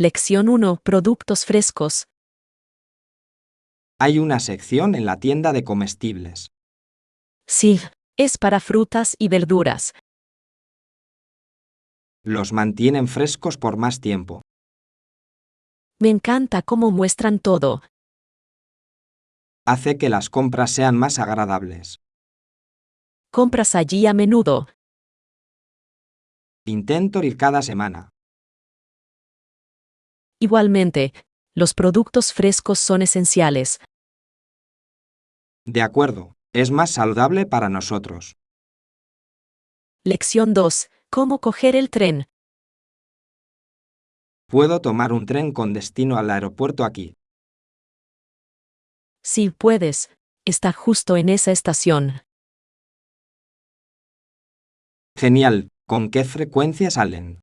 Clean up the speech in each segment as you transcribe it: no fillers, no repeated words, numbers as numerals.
Lección 1. Productos frescos. Hay una sección en la tienda de comestibles. Sí, es para frutas y verduras. Los mantienen frescos por más tiempo. Me encanta cómo muestran todo. Hace que las compras sean más agradables. ¿Compras allí a menudo? Intento ir cada semana. Igualmente, los productos frescos son esenciales. De acuerdo, es más saludable para nosotros. Lección 2. ¿Cómo coger el tren? Puedo tomar un tren con destino al aeropuerto aquí. Sí, puedes. Está justo en esa estación. Genial, ¿con qué frecuencia salen?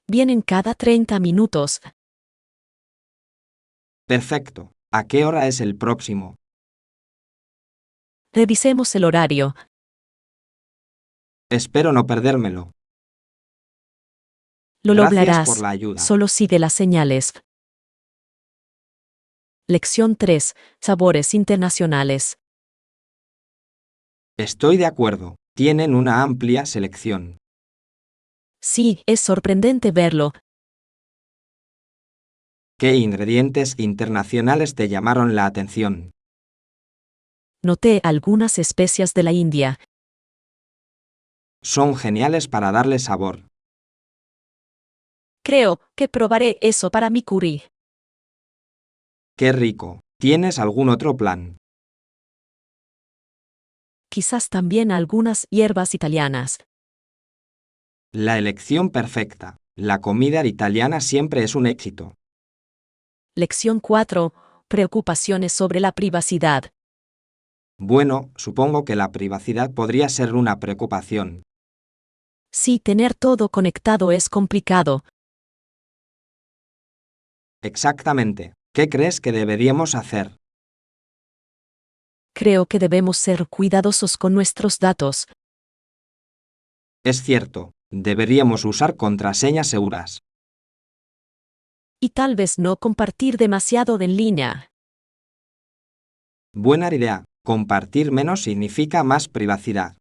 Vienen cada 30 minutos. Perfecto, ¿a qué hora es el próximo? Revisemos el horario. Espero no perdérmelo. Lo Gracias por lograrás. la ayuda. Solo sigue las señales. Lección 3. Sabores internacionales. Estoy de acuerdo, tienen una amplia selección. Sí, es sorprendente verlo. ¿Qué ingredientes internacionales te llamaron la atención? Noté algunas especias de la India. Son geniales para darle sabor. Creo que probaré eso para mi curry. ¡Qué rico! ¿Tienes algún otro plan? Quizás también algunas hierbas italianas. La elección perfecta. La comida italiana siempre es un éxito. Lección 4. Preocupaciones sobre la privacidad. Bueno, supongo que la privacidad podría ser una preocupación. Sí, tener todo conectado es complicado. Exactamente. ¿Qué crees que deberíamos hacer? Creo que debemos ser cuidadosos con nuestros datos. Es cierto, deberíamos usar contraseñas seguras. Y tal vez no compartir demasiado en línea. Buena idea. Compartir menos significa más privacidad.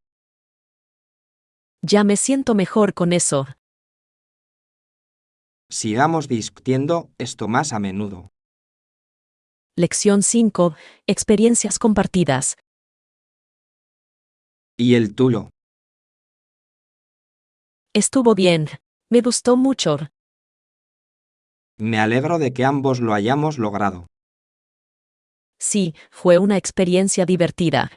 Ya me siento mejor con eso. Sigamos discutiendo esto más a menudo. Lección 5. Experiencias compartidas. ¿Y el tuyo? Estuvo bien. Me gustó mucho. Me alegro de que ambos lo hayamos logrado. Sí, fue una experiencia divertida.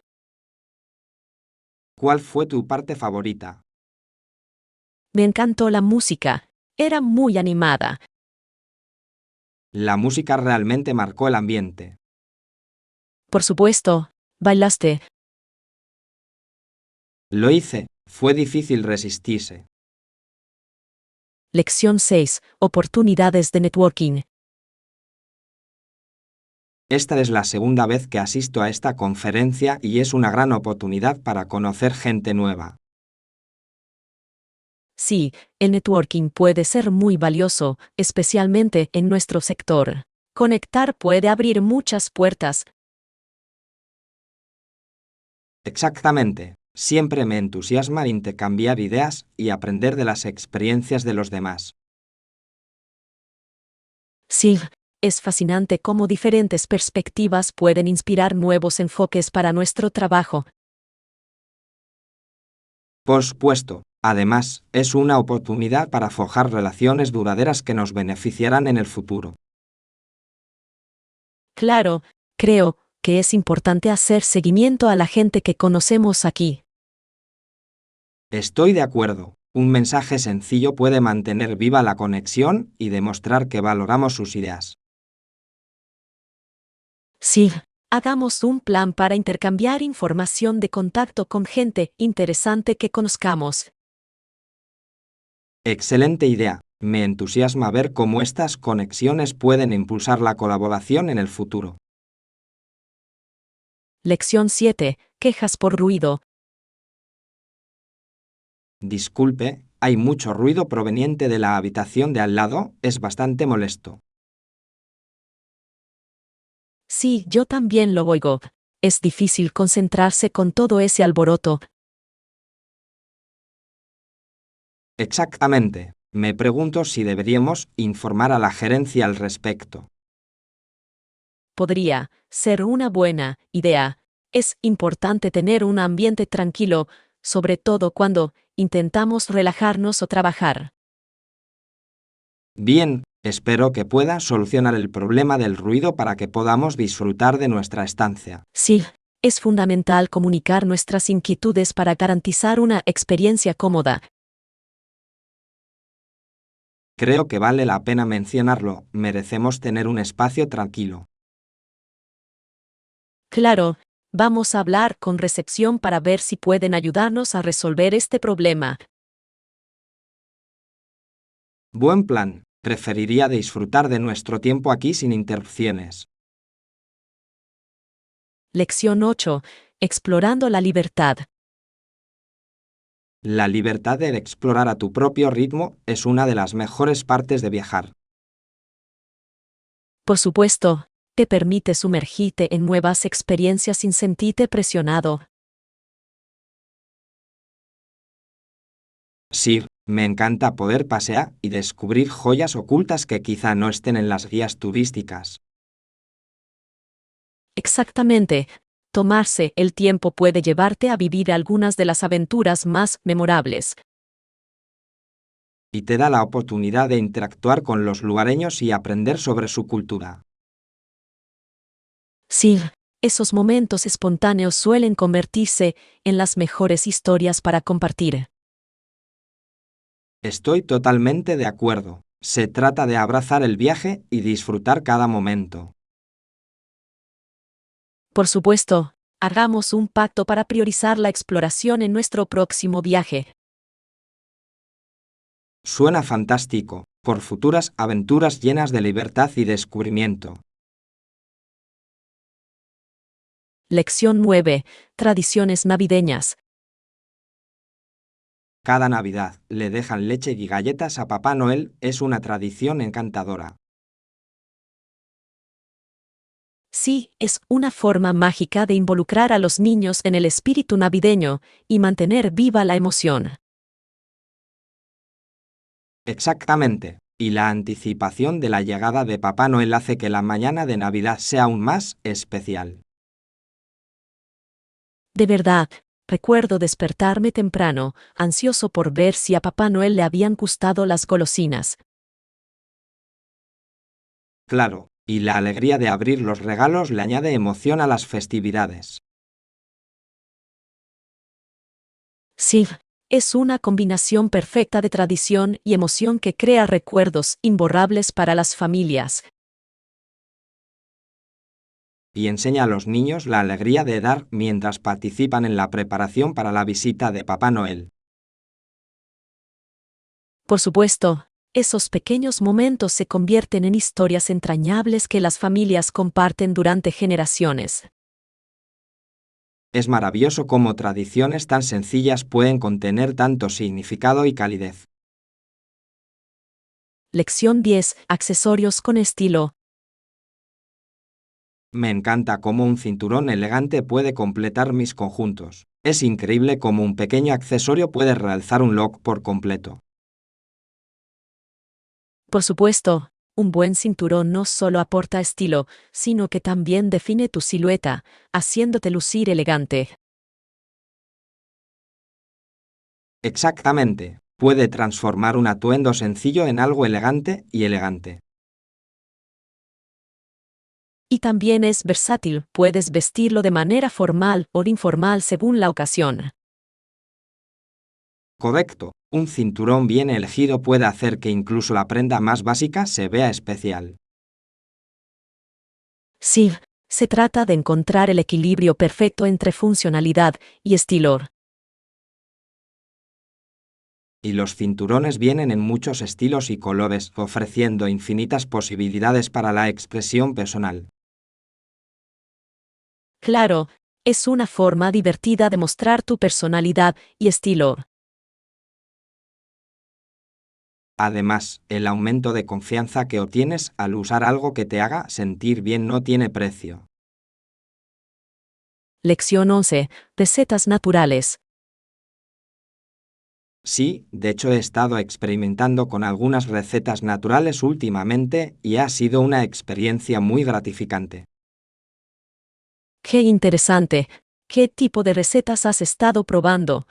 ¿Cuál fue tu parte favorita? Me encantó la música. Era muy animada. La música realmente marcó el ambiente. Por supuesto, bailaste. Lo hice, fue difícil resistirse. Lección 6. Oportunidades de networking. Esta es la segunda vez que asisto a esta conferencia y es una gran oportunidad para conocer gente nueva. Sí, el networking puede ser muy valioso, especialmente en nuestro sector. Conectar puede abrir muchas puertas. Exactamente. Siempre me entusiasma intercambiar ideas y aprender de las experiencias de los demás. Sí, es fascinante cómo diferentes perspectivas pueden inspirar nuevos enfoques para nuestro trabajo. Por supuesto, además, es una oportunidad para forjar relaciones duraderas que nos beneficiarán en el futuro. Claro, creo que es importante hacer seguimiento a la gente que conocemos aquí. Estoy de acuerdo. Un mensaje sencillo puede mantener viva la conexión y demostrar que valoramos sus ideas. Sí, hagamos un plan para intercambiar información de contacto con gente interesante que conozcamos. Excelente idea. Me entusiasma ver cómo estas conexiones pueden impulsar la colaboración en el futuro. Lección 7. Quejas por ruido. Disculpe, Hay mucho ruido proveniente de la habitación de al lado, es bastante molesto. Sí, yo también lo oigo. Es difícil concentrarse con todo ese alboroto. Exactamente. Me pregunto si deberíamos informar a la gerencia al respecto. Podría ser una buena idea. Es importante tener un ambiente tranquilo, sobre todo cuando intentamos relajarnos o trabajar. Bien, espero que pueda solucionar el problema del ruido para que podamos disfrutar de nuestra estancia. Sí, es fundamental comunicar nuestras inquietudes para garantizar una experiencia cómoda. Creo que vale la pena mencionarlo, merecemos tener un espacio tranquilo. Claro, vamos a hablar con recepción para ver si pueden ayudarnos a resolver este problema. Buen plan. Preferiría disfrutar de nuestro tiempo aquí sin interrupciones. Lección 8. Explorando la libertad. La libertad de explorar a tu propio ritmo es una de las mejores partes de viajar. Por supuesto, te permite sumergirte en nuevas experiencias sin sentirte presionado. Sí, me encanta poder pasear y descubrir joyas ocultas que quizá no estén en las guías turísticas. Exactamente. Tomarse el tiempo puede llevarte a vivir algunas de las aventuras más memorables. Y te da la oportunidad de interactuar con los lugareños y aprender sobre su cultura. Sí, esos momentos espontáneos suelen convertirse en las mejores historias para compartir. Estoy totalmente de acuerdo. Se trata de abrazar el viaje y disfrutar cada momento. Por supuesto, hagamos un pacto para priorizar la exploración en nuestro próximo viaje. Suena fantástico, por futuras aventuras llenas de libertad y descubrimiento. Lección 9. Tradiciones navideñas. Cada Navidad le dejan leche y galletas a Papá Noel es una tradición encantadora. Sí, es una forma mágica de involucrar a los niños en el espíritu navideño y mantener viva la emoción. Exactamente. Y la anticipación de la llegada de Papá Noel hace que la mañana de Navidad sea aún más especial. De verdad, recuerdo despertarme temprano, ansioso por ver si a Papá Noel le habían gustado las golosinas. Claro, y la alegría de abrir los regalos le añade emoción a las festividades. Sí, es una combinación perfecta de tradición y emoción que crea recuerdos imborrables para las familias. Y enseña a los niños la alegría de dar mientras participan en la preparación para la visita de Papá Noel. Por supuesto, esos pequeños momentos se convierten en historias entrañables que las familias comparten durante generaciones. Es maravilloso cómo tradiciones tan sencillas pueden contener tanto significado y calidez. Lección 10. Accesorios con estilo. Me encanta cómo un cinturón elegante puede completar mis conjuntos. Es increíble cómo un pequeño accesorio puede realzar un look por completo. Por supuesto, un buen cinturón no solo aporta estilo, sino que también define tu silueta, haciéndote lucir elegante. Exactamente. Puede transformar un atuendo sencillo en algo elegante y elegante. Y también es versátil, puedes vestirlo de manera formal o informal según la ocasión. Correcto. Un cinturón bien elegido puede hacer que incluso la prenda más básica se vea especial. Sí, se trata de encontrar el equilibrio perfecto entre funcionalidad y estilo. Y los cinturones vienen en muchos estilos y colores, ofreciendo infinitas posibilidades para la expresión personal. Claro, es una forma divertida de mostrar tu personalidad y estilo. Además, el aumento de confianza que obtienes al usar algo que te haga sentir bien no tiene precio. Lección 11. Recetas naturales. Sí, de hecho he estado experimentando con algunas recetas naturales últimamente y ha sido una experiencia muy gratificante. Qué interesante. ¿Qué tipo de recetas has estado probando?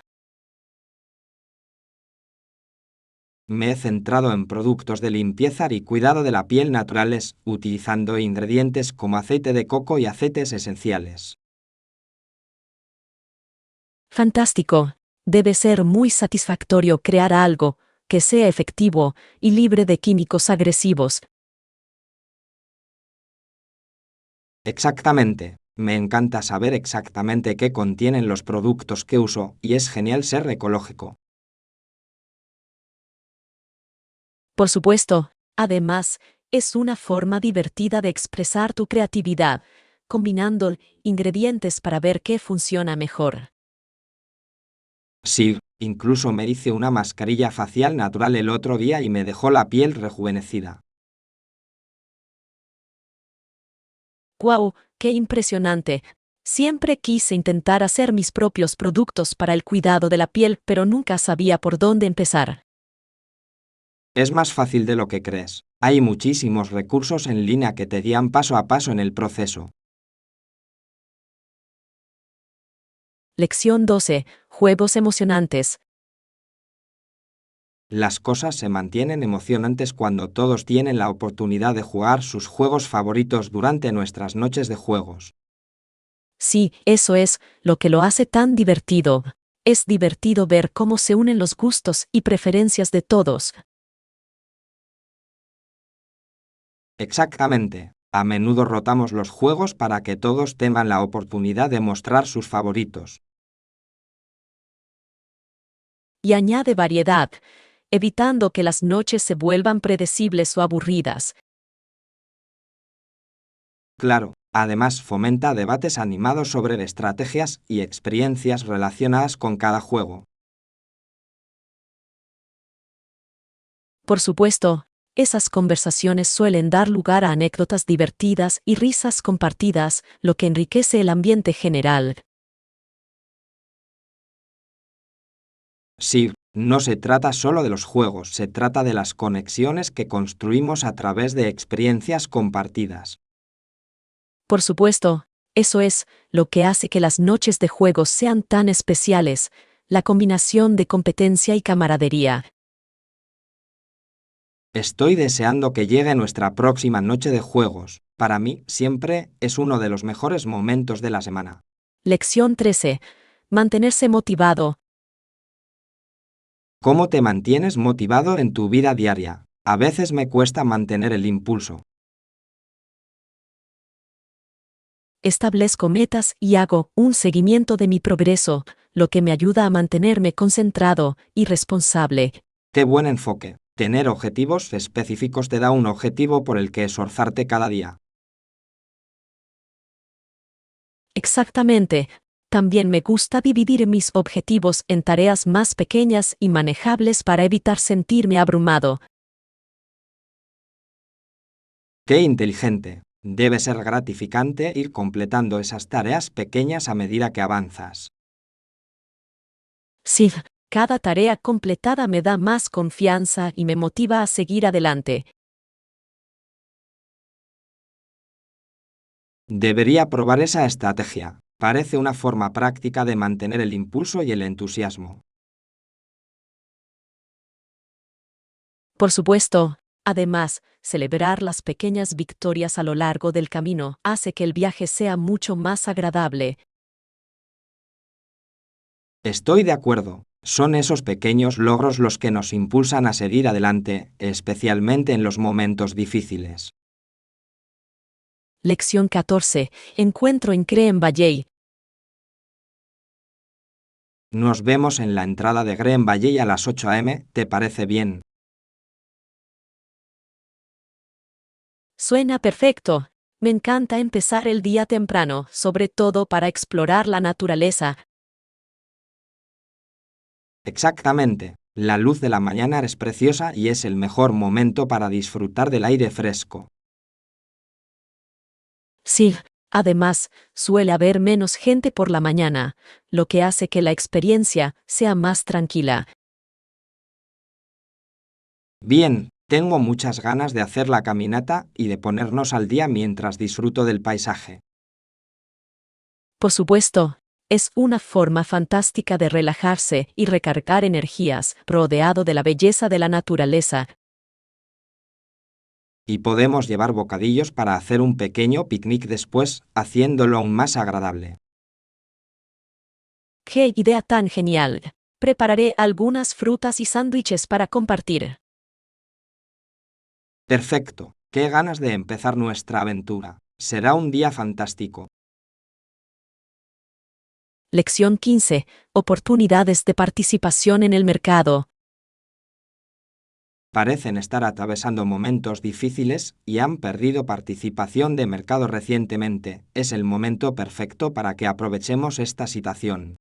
Me he centrado en productos de limpieza y cuidado de la piel naturales, utilizando ingredientes como aceite de coco y aceites esenciales. Fantástico. Debe ser muy satisfactorio crear algo que sea efectivo y libre de químicos agresivos. Exactamente. Me encanta saber exactamente qué contienen los productos que uso y es genial ser ecológico. Por supuesto, además, es una forma divertida de expresar tu creatividad, combinando ingredientes para ver qué funciona mejor. Sí, incluso me hice una mascarilla facial natural el otro día y me dejó la piel rejuvenecida. ¡Guau! ¡Qué impresionante! Siempre quise intentar hacer mis propios productos para el cuidado de la piel, pero nunca sabía por dónde empezar. Es más fácil de lo que crees. Hay muchísimos recursos en línea que te guían paso a paso en el proceso. Lección 12. Juegos emocionantes. Las cosas se mantienen emocionantes cuando todos tienen la oportunidad de jugar sus juegos favoritos durante nuestras noches de juegos. Sí, eso es lo que lo hace tan divertido. Es divertido ver cómo se unen los gustos y preferencias de todos. Exactamente. A menudo rotamos los juegos para que todos tengan la oportunidad de mostrar sus favoritos. Y añade variedad, evitando que las noches se vuelvan predecibles o aburridas. Claro, además fomenta debates animados sobre estrategias y experiencias relacionadas con cada juego. Por supuesto, esas conversaciones suelen dar lugar a anécdotas divertidas y risas compartidas, lo que enriquece el ambiente general. Sí, no se trata solo de los juegos, se trata de las conexiones que construimos a través de experiencias compartidas. Por supuesto, eso es lo que hace que las noches de juegos sean tan especiales, la combinación de competencia y camaradería. Estoy deseando que llegue nuestra próxima noche de juegos. Para mí, siempre es uno de los mejores momentos de la semana. Lección 13. Mantenerse motivado. ¿Cómo te mantienes motivado en tu vida diaria? A veces me cuesta mantener el impulso. Establezco metas y hago un seguimiento de mi progreso, lo que me ayuda a mantenerme concentrado y responsable. Qué buen enfoque. Tener objetivos específicos te da un objetivo por el que esforzarte cada día. Exactamente. También me gusta dividir mis objetivos en tareas más pequeñas y manejables para evitar sentirme abrumado. Qué inteligente. Debe ser gratificante ir completando esas tareas pequeñas a medida que avanzas. Sí, cada tarea completada me da más confianza y me motiva a seguir adelante. Debería probar esa estrategia. Parece una forma práctica de mantener el impulso y el entusiasmo. Por supuesto, además, celebrar las pequeñas victorias a lo largo del camino hace que el viaje sea mucho más agradable. Estoy de acuerdo. Son esos pequeños logros los que nos impulsan a seguir adelante, especialmente en los momentos difíciles. Lección 14. Encuentro en Green Valley. Nos vemos en la entrada de Green Valley a las 8 am, ¿te parece bien? Suena perfecto. Me encanta empezar el día temprano, sobre todo para explorar la naturaleza. Exactamente. La luz de la mañana es preciosa y es el mejor momento para disfrutar del aire fresco. Sí, además, suele haber menos gente por la mañana, lo que hace que la experiencia sea más tranquila. Bien, tengo muchas ganas de hacer la caminata y de ponernos al día mientras disfruto del paisaje. Por supuesto, es una forma fantástica de relajarse y recargar energías, rodeado de la belleza de la naturaleza. Y podemos llevar bocadillos para hacer un pequeño picnic después, haciéndolo aún más agradable. ¡Qué idea tan genial! Prepararé algunas frutas y sándwiches para compartir. Perfecto, qué ganas de empezar nuestra aventura. Será un día fantástico. Lección 15. Oportunidades de participación en el mercado. Parecen estar atravesando momentos difíciles y han perdido participación de mercado recientemente. Es el momento perfecto para que aprovechemos esta situación.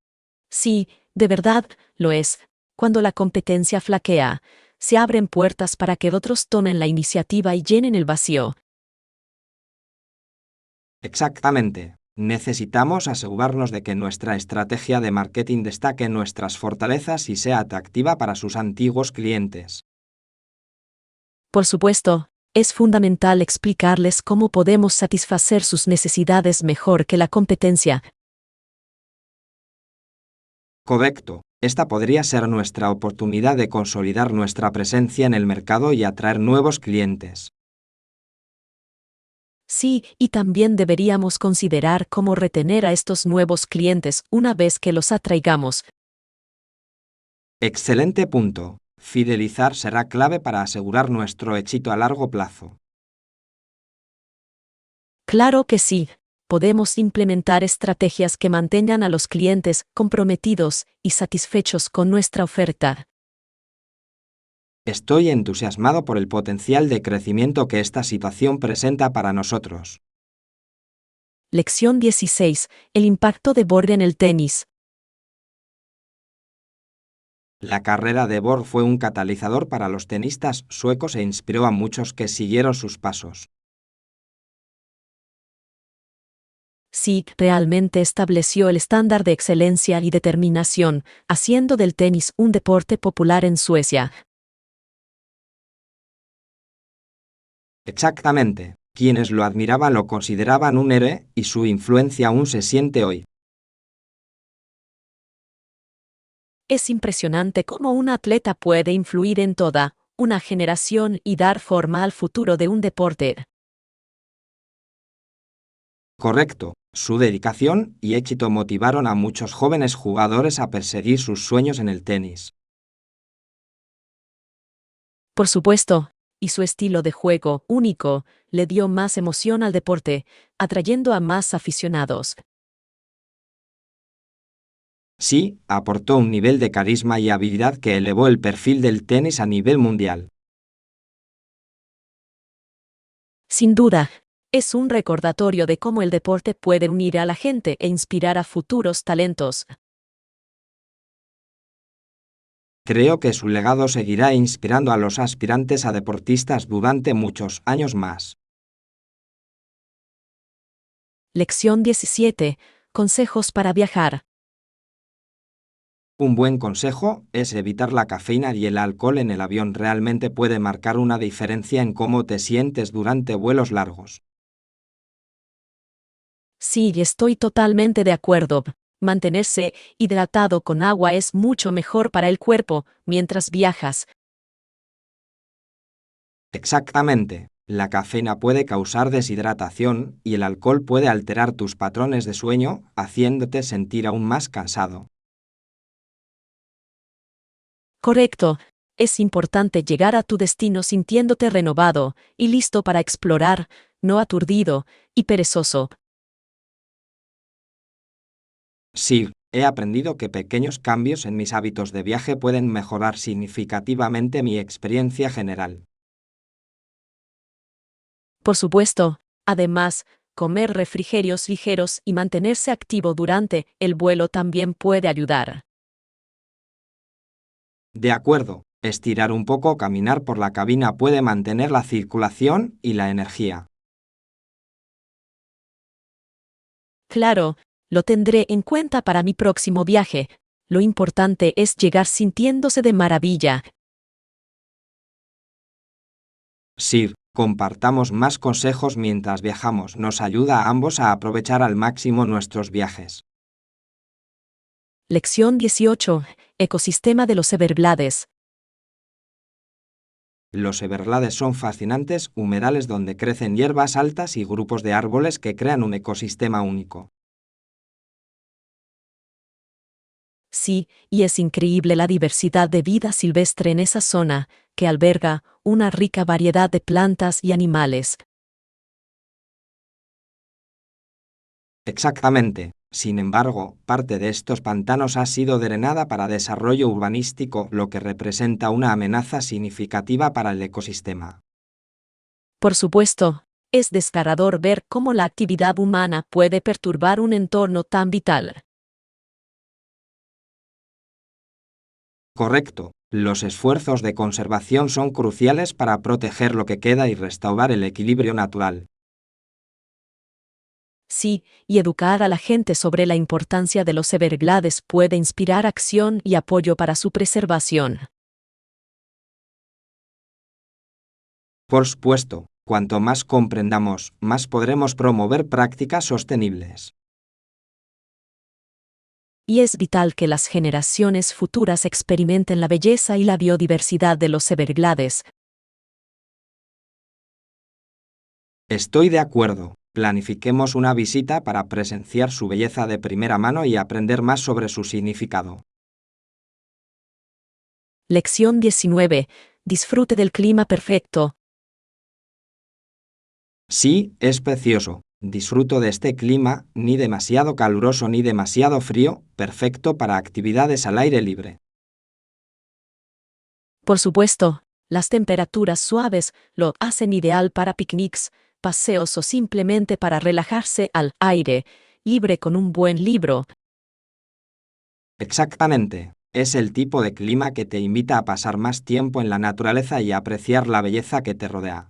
Sí, de verdad, lo es. Cuando la competencia flaquea, se abren puertas para que otros tomen la iniciativa y llenen el vacío. Exactamente. Necesitamos asegurarnos de que nuestra estrategia de marketing destaque nuestras fortalezas y sea atractiva para sus antiguos clientes. Por supuesto, es fundamental explicarles cómo podemos satisfacer sus necesidades mejor que la competencia. Correcto. Esta podría ser nuestra oportunidad de consolidar nuestra presencia en el mercado y atraer nuevos clientes. Sí, y también deberíamos considerar cómo retener a estos nuevos clientes una vez que los atraigamos. Excelente punto. Fidelizar será clave para asegurar nuestro éxito a largo plazo. Claro que sí. Podemos implementar estrategias que mantengan a los clientes comprometidos y satisfechos con nuestra oferta. Estoy entusiasmado por el potencial de crecimiento que esta situación presenta para nosotros. Lección 16. El impacto de Borg en el tenis. La carrera de Borg fue un catalizador para los tenistas suecos e inspiró a muchos que siguieron sus pasos. Sí, realmente estableció el estándar de excelencia y determinación, haciendo del tenis un deporte popular en Suecia. Exactamente. Quienes lo admiraban lo consideraban un héroe y su influencia aún se siente hoy. Es impresionante cómo un atleta puede influir en toda una generación y dar forma al futuro de un deporte. Correcto. Su dedicación y éxito motivaron a muchos jóvenes jugadores a perseguir sus sueños en el tenis. Por supuesto, y su estilo de juego único le dio más emoción al deporte, atrayendo a más aficionados. Sí, aportó un nivel de carisma y habilidad que elevó el perfil del tenis a nivel mundial. Sin duda, es un recordatorio de cómo el deporte puede unir a la gente e inspirar a futuros talentos. Creo que su legado seguirá inspirando a los aspirantes a deportistas durante muchos años más. Lección 17. Consejos para viajar. Un buen consejo es evitar la cafeína y el alcohol en el avión realmente puede marcar una diferencia en cómo te sientes durante vuelos largos. Sí, estoy totalmente de acuerdo. Mantenerse hidratado con agua es mucho mejor para el cuerpo mientras viajas. Exactamente. La cafeína puede causar deshidratación y el alcohol puede alterar tus patrones de sueño, haciéndote sentir aún más cansado. Correcto. Es importante llegar a tu destino sintiéndote renovado y listo para explorar, no aturdido y perezoso. Sí, he aprendido que pequeños cambios en mis hábitos de viaje pueden mejorar significativamente mi experiencia general. Por supuesto, además, comer refrigerios ligeros y mantenerse activo durante el vuelo también puede ayudar. De acuerdo, estirar un poco o caminar por la cabina puede mantener la circulación y la energía. Claro, lo tendré en cuenta para mi próximo viaje. Lo importante es llegar sintiéndose de maravilla. Sir, compartamos más consejos mientras viajamos. Nos ayuda a ambos a aprovechar al máximo nuestros viajes. Lección 18. Ecosistema de los Everglades. Los Everglades son fascinantes humedales donde crecen hierbas altas y grupos de árboles que crean un ecosistema único. Sí, y es increíble la diversidad de vida silvestre en esa zona, que alberga una rica variedad de plantas y animales. Exactamente. Sin embargo, parte de estos pantanos ha sido drenada para desarrollo urbanístico, lo que representa una amenaza significativa para el ecosistema. Por supuesto, es desgarrador ver cómo la actividad humana puede perturbar un entorno tan vital. Correcto. Los esfuerzos de conservación son cruciales para proteger lo que queda y restaurar el equilibrio natural. Sí, y educar a la gente sobre la importancia de los Everglades puede inspirar acción y apoyo para su preservación. Por supuesto, cuanto más comprendamos, más podremos promover prácticas sostenibles. Y es vital que las generaciones futuras experimenten la belleza y la biodiversidad de los Everglades. Estoy de acuerdo. Planifiquemos una visita para presenciar su belleza de primera mano y aprender más sobre su significado. Lección 19. Disfrute del clima perfecto. Sí, es precioso. Disfruto de este clima, ni demasiado caluroso ni demasiado frío, perfecto para actividades al aire libre. Por supuesto, las temperaturas suaves lo hacen ideal para picnics, paseos o simplemente para relajarse al aire libre con un buen libro. Exactamente. Es el tipo de clima que te invita a pasar más tiempo en la naturaleza y a apreciar la belleza que te rodea.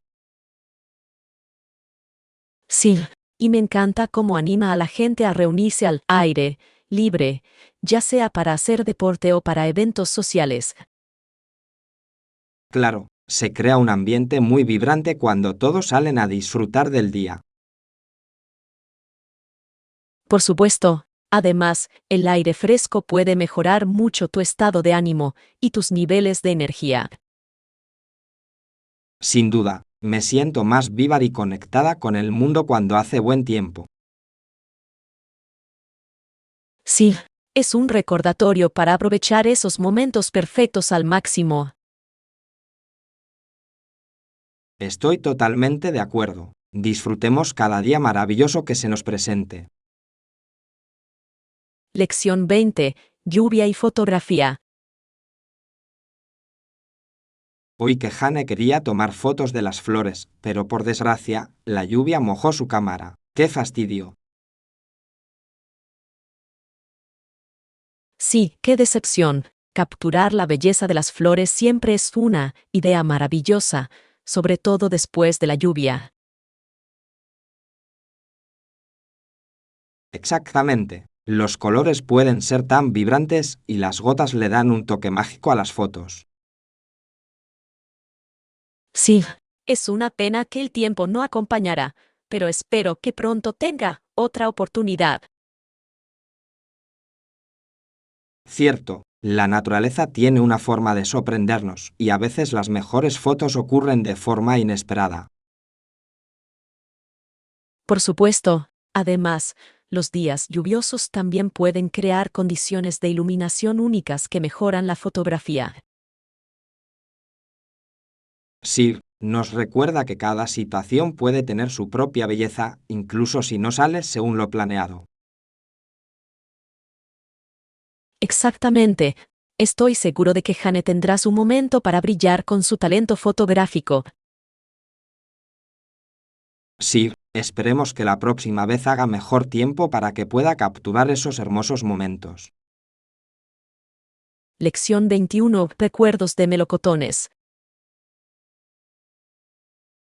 Sí, y me encanta cómo anima a la gente a reunirse al aire libre, ya sea para hacer deporte o para eventos sociales. Claro, se crea un ambiente muy vibrante cuando todos salen a disfrutar del día. Por supuesto, además, el aire fresco puede mejorar mucho tu estado de ánimo y tus niveles de energía. Sin duda, me siento más viva y conectada con el mundo cuando hace buen tiempo. Sí, es un recordatorio para aprovechar esos momentos perfectos al máximo. Estoy totalmente de acuerdo. Disfrutemos cada día maravilloso que se nos presente. Lección 20. Lluvia y fotografía. Hoy que Jane quería tomar fotos de las flores, pero por desgracia, la lluvia mojó su cámara. ¡Qué fastidio! Sí, qué decepción. Capturar la belleza de las flores siempre es una idea maravillosa, sobre todo después de la lluvia. Exactamente. Los colores pueden ser tan vibrantes y las gotas le dan un toque mágico a las fotos. Sí, es una pena que el tiempo no acompañará, pero espero que pronto tenga otra oportunidad. Cierto, la naturaleza tiene una forma de sorprendernos, y a veces las mejores fotos ocurren de forma inesperada. Por supuesto, además, los días lluviosos también pueden crear condiciones de iluminación únicas que mejoran la fotografía. Sí, nos recuerda que cada situación puede tener su propia belleza, incluso si no sale según lo planeado. Exactamente. Estoy seguro de que Jane tendrá su momento para brillar con su talento fotográfico. Sí, esperemos que la próxima vez haga mejor tiempo para que pueda capturar esos hermosos momentos. Lección 21. Recuerdos de melocotones.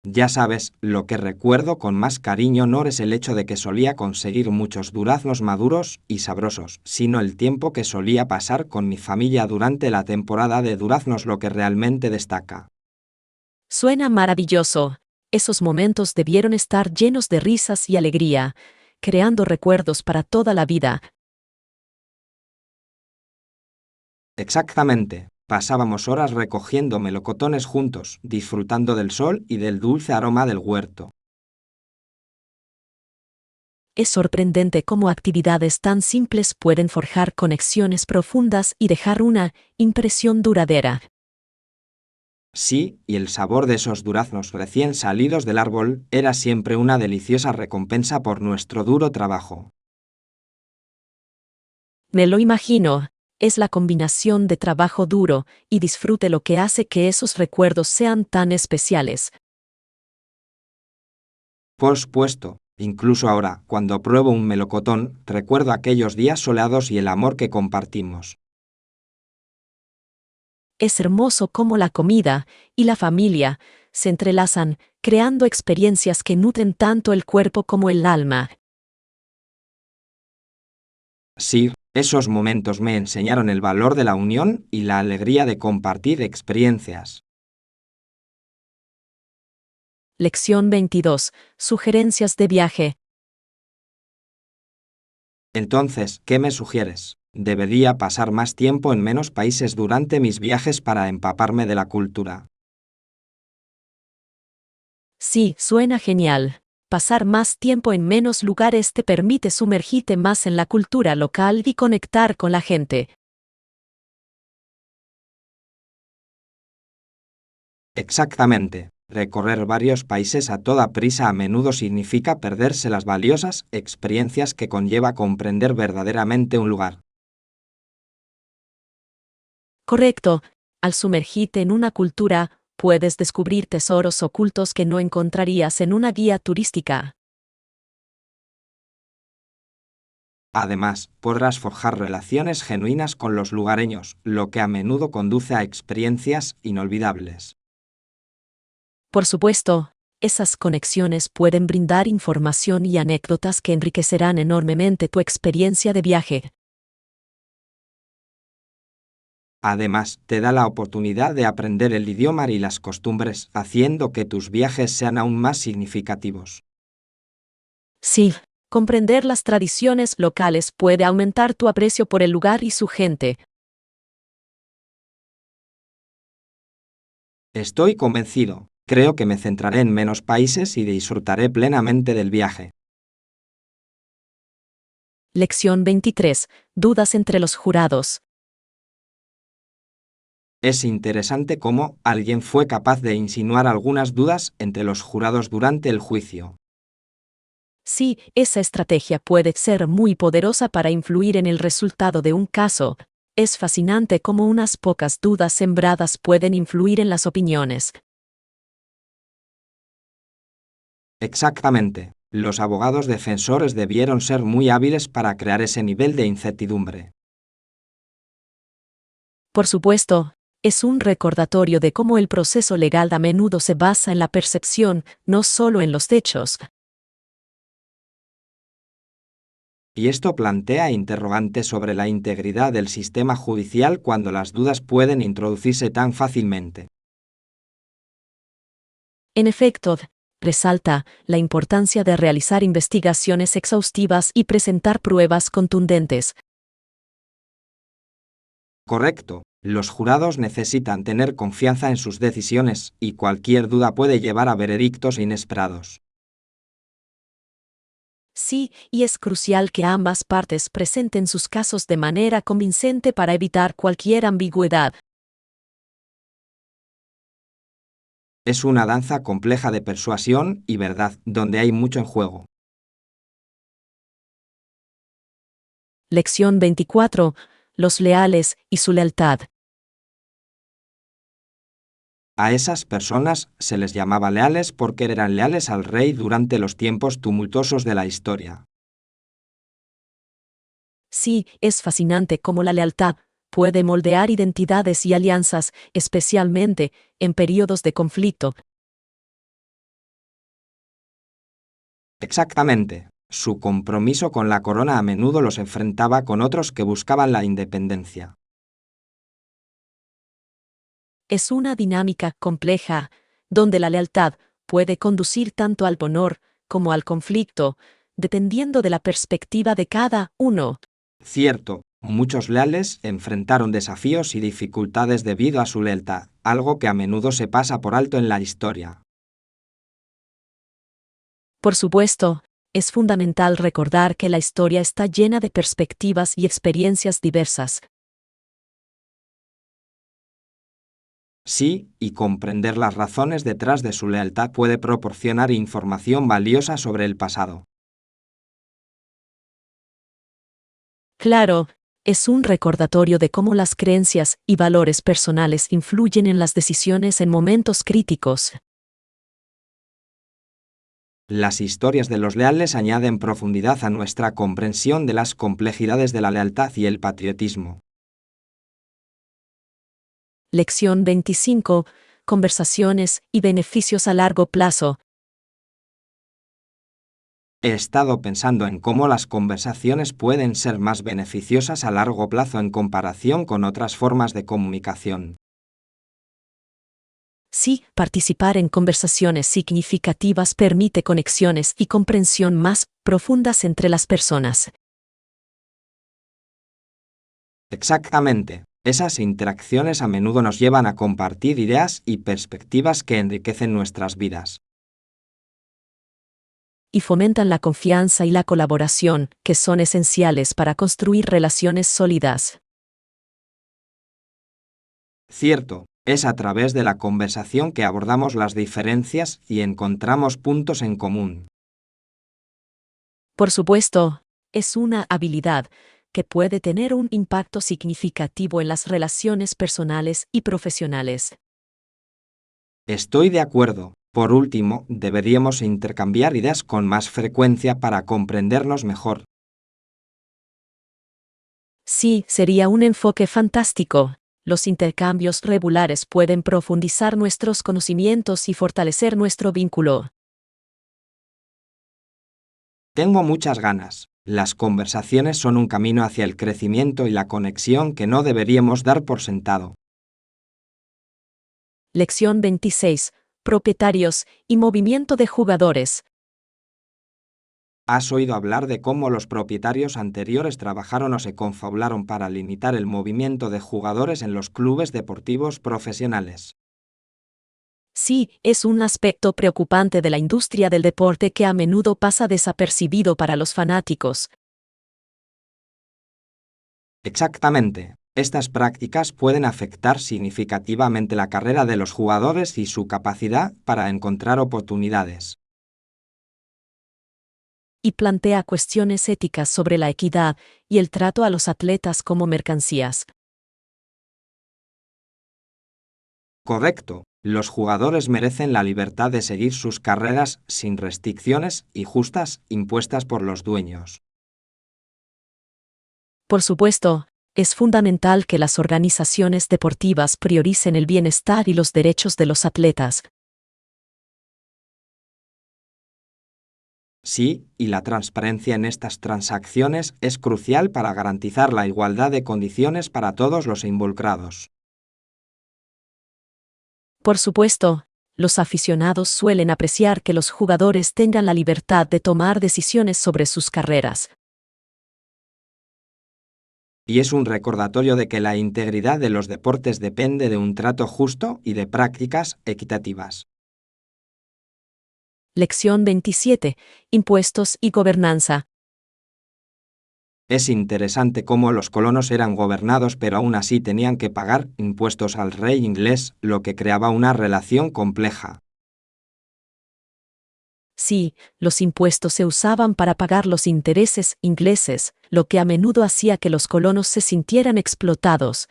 Ya sabes, lo que recuerdo con más cariño no es el hecho de que solía conseguir muchos duraznos maduros y sabrosos, sino el tiempo que solía pasar con mi familia durante la temporada de duraznos lo que realmente destaca. Suena maravilloso. Esos momentos debieron estar llenos de risas y alegría, creando recuerdos para toda la vida. Exactamente. Pasábamos horas recogiendo melocotones juntos, disfrutando del sol y del dulce aroma del huerto. Es sorprendente cómo actividades tan simples pueden forjar conexiones profundas y dejar una impresión duradera. Sí, y el sabor de esos duraznos recién salidos del árbol era siempre una deliciosa recompensa por nuestro duro trabajo. Me lo imagino. Es la combinación de trabajo duro y disfrute lo que hace que esos recuerdos sean tan especiales. Por supuesto, incluso ahora, cuando pruebo un melocotón, recuerdo aquellos días soleados y el amor que compartimos. Es hermoso cómo la comida y la familia se entrelazan, creando experiencias que nutren tanto el cuerpo como el alma. Sí, esos momentos me enseñaron el valor de la unión y la alegría de compartir experiencias. Lección 22. Sugerencias de viaje. Entonces, ¿qué me sugieres? Debería pasar más tiempo en menos países durante mis viajes para empaparme de la cultura. Sí, suena genial. Pasar más tiempo en menos lugares te permite sumergirte más en la cultura local y conectar con la gente. Exactamente. Recorrer varios países a toda prisa a menudo significa perderse las valiosas experiencias que conlleva comprender verdaderamente un lugar. Correcto. Al sumergirte en una cultura, puedes descubrir tesoros ocultos que no encontrarías en una guía turística. Además, podrás forjar relaciones genuinas con los lugareños, lo que a menudo conduce a experiencias inolvidables. Por supuesto, esas conexiones pueden brindar información y anécdotas que enriquecerán enormemente tu experiencia de viaje. Además, te da la oportunidad de aprender el idioma y las costumbres, haciendo que tus viajes sean aún más significativos. Sí, comprender las tradiciones locales puede aumentar tu aprecio por el lugar y su gente. Estoy convencido. Creo que me centraré en menos países y disfrutaré plenamente del viaje. Lección 23. Dudas entre los jurados. Es interesante cómo alguien fue capaz de insinuar algunas dudas entre los jurados durante el juicio. Sí, esa estrategia puede ser muy poderosa para influir en el resultado de un caso. Es fascinante cómo unas pocas dudas sembradas pueden influir en las opiniones. Exactamente. Los abogados defensores debieron ser muy hábiles para crear ese nivel de incertidumbre. Por supuesto, es un recordatorio de cómo el proceso legal a menudo se basa en la percepción, no solo en los hechos. Y esto plantea interrogantes sobre la integridad del sistema judicial cuando las dudas pueden introducirse tan fácilmente. En efecto, resalta la importancia de realizar investigaciones exhaustivas y presentar pruebas contundentes. Correcto. Los jurados necesitan tener confianza en sus decisiones y cualquier duda puede llevar a veredictos inesperados. Sí, y es crucial que ambas partes presenten sus casos de manera convincente para evitar cualquier ambigüedad. Es una danza compleja de persuasión y verdad, donde hay mucho en juego. Lección 24. Los leales y su lealtad. A esas personas se les llamaba leales porque eran leales al rey durante los tiempos tumultuosos de la historia. Sí, es fascinante cómo la lealtad puede moldear identidades y alianzas, especialmente en periodos de conflicto. Exactamente. Su compromiso con la corona a menudo los enfrentaba con otros que buscaban la independencia. Es una dinámica compleja, donde la lealtad puede conducir tanto al honor como al conflicto, dependiendo de la perspectiva de cada uno. Cierto, muchos leales enfrentaron desafíos y dificultades debido a su lealtad, algo que a menudo se pasa por alto en la historia. Por supuesto, es fundamental recordar que la historia está llena de perspectivas y experiencias diversas. Sí, y comprender las razones detrás de su lealtad puede proporcionar información valiosa sobre el pasado. Claro, es un recordatorio de cómo las creencias y valores personales influyen en las decisiones en momentos críticos. Las historias de los leales añaden profundidad a nuestra comprensión de las complejidades de la lealtad y el patriotismo. Lección 25. Conversaciones y beneficios a largo plazo. He estado pensando en cómo las conversaciones pueden ser más beneficiosas a largo plazo en comparación con otras formas de comunicación. Sí, participar en conversaciones significativas permite conexiones y comprensión más profundas entre las personas. Exactamente. Esas interacciones a menudo nos llevan a compartir ideas y perspectivas que enriquecen nuestras vidas. Y fomentan la confianza y la colaboración, que son esenciales para construir relaciones sólidas. Cierto, es a través de la conversación que abordamos las diferencias y encontramos puntos en común. Por supuesto, es una habilidad que puede tener un impacto significativo en las relaciones personales y profesionales. Estoy de acuerdo. Por último, deberíamos intercambiar ideas con más frecuencia para comprendernos mejor. Sí, sería un enfoque fantástico. Los intercambios regulares pueden profundizar nuestros conocimientos y fortalecer nuestro vínculo. Tengo muchas ganas. Las conversaciones son un camino hacia el crecimiento y la conexión que no deberíamos dar por sentado. Lección 26. Propietarios y movimiento de jugadores. ¿Has oído hablar de cómo los propietarios anteriores trabajaron o se confabularon para limitar el movimiento de jugadores en los clubes deportivos profesionales? Sí, es un aspecto preocupante de la industria del deporte que a menudo pasa desapercibido para los fanáticos. Exactamente. Estas prácticas pueden afectar significativamente la carrera de los jugadores y su capacidad para encontrar oportunidades. Y plantea cuestiones éticas sobre la equidad y el trato a los atletas como mercancías. Correcto. Los jugadores merecen la libertad de seguir sus carreras sin restricciones injustas impuestas por los dueños. Por supuesto, es fundamental que las organizaciones deportivas prioricen el bienestar y los derechos de los atletas. Sí, y la transparencia en estas transacciones es crucial para garantizar la igualdad de condiciones para todos los involucrados. Por supuesto, los aficionados suelen apreciar que los jugadores tengan la libertad de tomar decisiones sobre sus carreras. Y es un recordatorio de que la integridad de los deportes depende de un trato justo y de prácticas equitativas. Lección 27. Impuestos y gobernanza. Es interesante cómo los colonos eran gobernados pero aún así tenían que pagar impuestos al rey inglés, lo que creaba una relación compleja. Sí, los impuestos se usaban para pagar los intereses ingleses, lo que a menudo hacía que los colonos se sintieran explotados.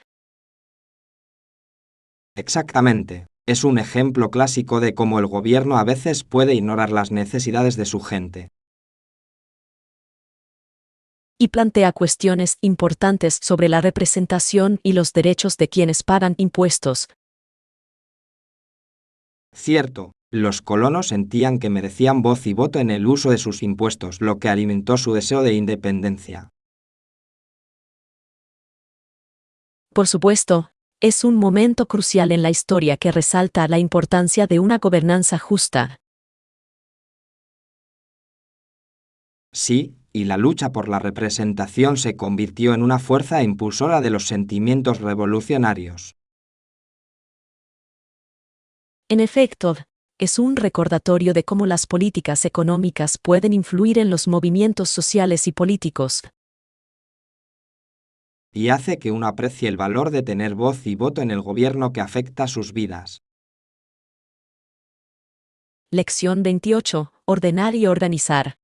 Exactamente. Es un ejemplo clásico de cómo el gobierno a veces puede ignorar las necesidades de su gente. y plantea cuestiones importantes sobre la representación y los derechos de quienes pagan impuestos. Cierto, los colonos sentían que merecían voz y voto en el uso de sus impuestos, lo que alimentó su deseo de independencia. Por supuesto, es un momento crucial en la historia que resalta la importancia de una gobernanza justa. Sí, y la lucha por la representación se convirtió en una fuerza impulsora de los sentimientos revolucionarios. En efecto, es un recordatorio de cómo las políticas económicas pueden influir en los movimientos sociales y políticos. Y hace que uno aprecie el valor de tener voz y voto en el gobierno que afecta sus vidas. Lección 28. Ordenar y organizar.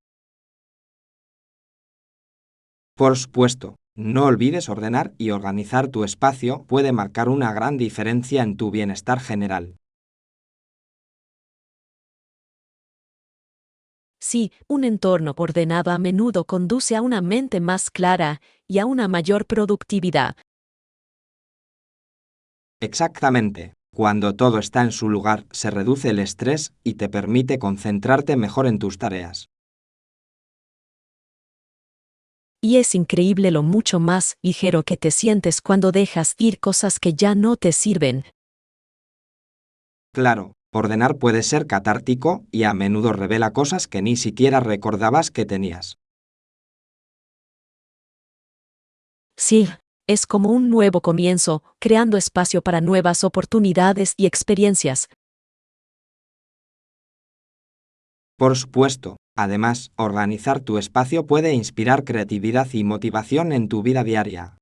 Por supuesto, no olvides ordenar y organizar tu espacio, puede marcar una gran diferencia en tu bienestar general. Sí, un entorno ordenado a menudo conduce a una mente más clara y a una mayor productividad. Exactamente. Cuando todo está en su lugar, se reduce el estrés y te permite concentrarte mejor en tus tareas. Y es increíble lo mucho más ligero que te sientes cuando dejas ir cosas que ya no te sirven. Claro, ordenar puede ser catártico y a menudo revela cosas que ni siquiera recordabas que tenías. Sí, es como un nuevo comienzo, creando espacio para nuevas oportunidades y experiencias. Por supuesto, además, organizar tu espacio puede inspirar creatividad y motivación en tu vida diaria.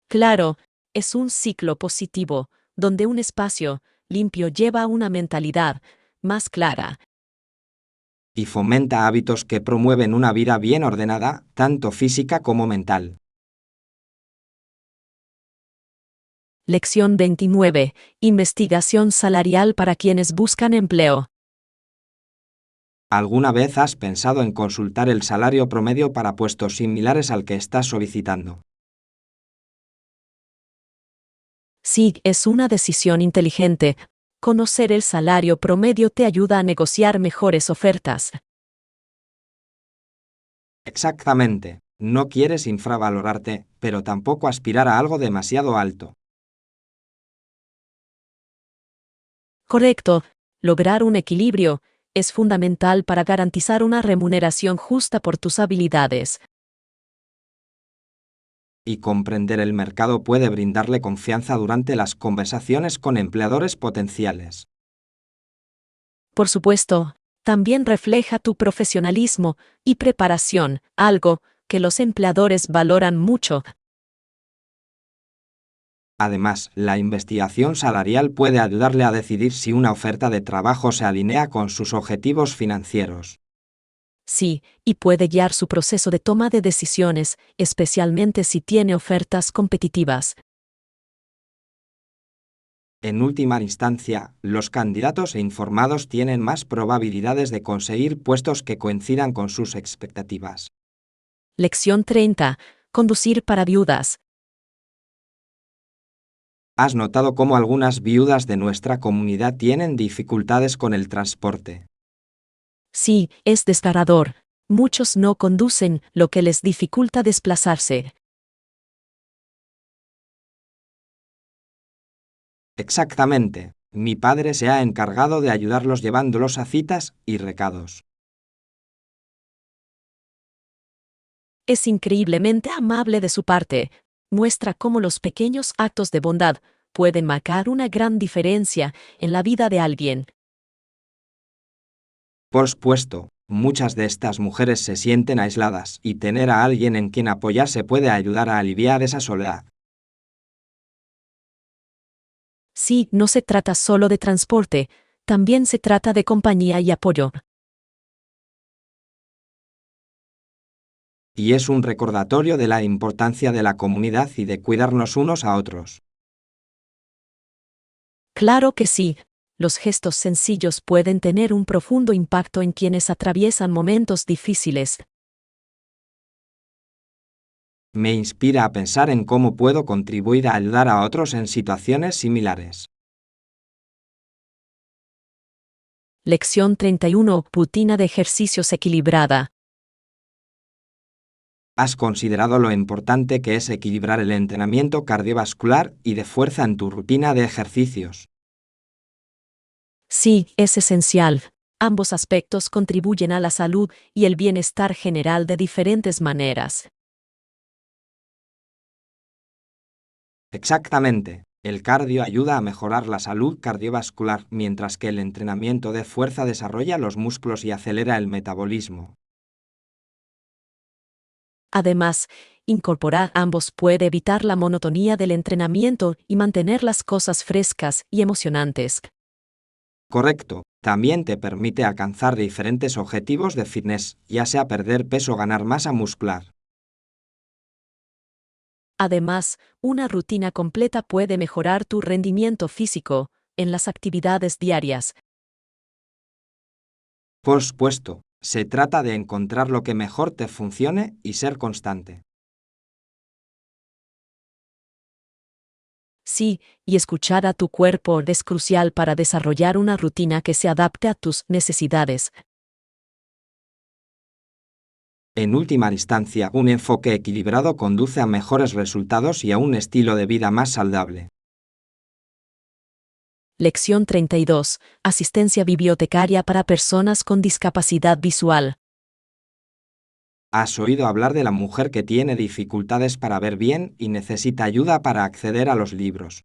Claro, es un ciclo positivo, donde un espacio limpio lleva a una mentalidad más clara. Y fomenta hábitos que promueven una vida bien ordenada, tanto física como mental. Lección 29. Investigación salarial para quienes buscan empleo. ¿Alguna vez has pensado en consultar el salario promedio para puestos similares al que estás solicitando? Sí, es una decisión inteligente. Conocer el salario promedio te ayuda a negociar mejores ofertas. Exactamente. No quieres infravalorarte, pero tampoco aspirar a algo demasiado alto. Correcto. Lograr un equilibrio es fundamental para garantizar una remuneración justa por tus habilidades. Y comprender el mercado puede brindarle confianza durante las conversaciones con empleadores potenciales. Por supuesto, también refleja tu profesionalismo y preparación, algo que los empleadores valoran mucho. Además, la investigación salarial puede ayudarle a decidir si una oferta de trabajo se alinea con sus objetivos financieros. Sí, y puede guiar su proceso de toma de decisiones, especialmente si tiene ofertas competitivas. En última instancia, los candidatos informados tienen más probabilidades de conseguir puestos que coincidan con sus expectativas. Lección 30. Conducir para viudas. ¿Has notado cómo algunas viudas de nuestra comunidad tienen dificultades con el transporte? Sí, es desgarrador. Muchos no conducen, lo que les dificulta desplazarse. Exactamente. Mi padre se ha encargado de ayudarlos llevándolos a citas y recados. Es increíblemente amable de su parte. Muestra cómo los pequeños actos de bondad pueden marcar una gran diferencia en la vida de alguien. Por supuesto, muchas de estas mujeres se sienten aisladas y tener a alguien en quien apoyarse puede ayudar a aliviar esa soledad. Sí, no se trata solo de transporte, también se trata de compañía y apoyo. Y es un recordatorio de la importancia de la comunidad y de cuidarnos unos a otros. Claro que sí. Los gestos sencillos pueden tener un profundo impacto en quienes atraviesan momentos difíciles. Me inspira a pensar en cómo puedo contribuir a ayudar a otros en situaciones similares. Lección 31. Rutina de ejercicios equilibrada. ¿Has considerado lo importante que es equilibrar el entrenamiento cardiovascular y de fuerza en tu rutina de ejercicios? Sí, es esencial. Ambos aspectos contribuyen a la salud y el bienestar general de diferentes maneras. Exactamente. El cardio ayuda a mejorar la salud cardiovascular, mientras que el entrenamiento de fuerza desarrolla los músculos y acelera el metabolismo. Además, incorporar ambos puede evitar la monotonía del entrenamiento y mantener las cosas frescas y emocionantes. Correcto. También te permite alcanzar diferentes objetivos de fitness, ya sea perder peso o ganar masa muscular. Además, una rutina completa puede mejorar tu rendimiento físico en las actividades diarias. Por supuesto, se trata de encontrar lo que mejor te funcione y ser constante. Sí, y escuchar a tu cuerpo es crucial para desarrollar una rutina que se adapte a tus necesidades. En última instancia, un enfoque equilibrado conduce a mejores resultados y a un estilo de vida más saludable. Lección 32. Asistencia bibliotecaria para personas con discapacidad visual. ¿Has oído hablar de la mujer que tiene dificultades para ver bien y necesita ayuda para acceder a los libros?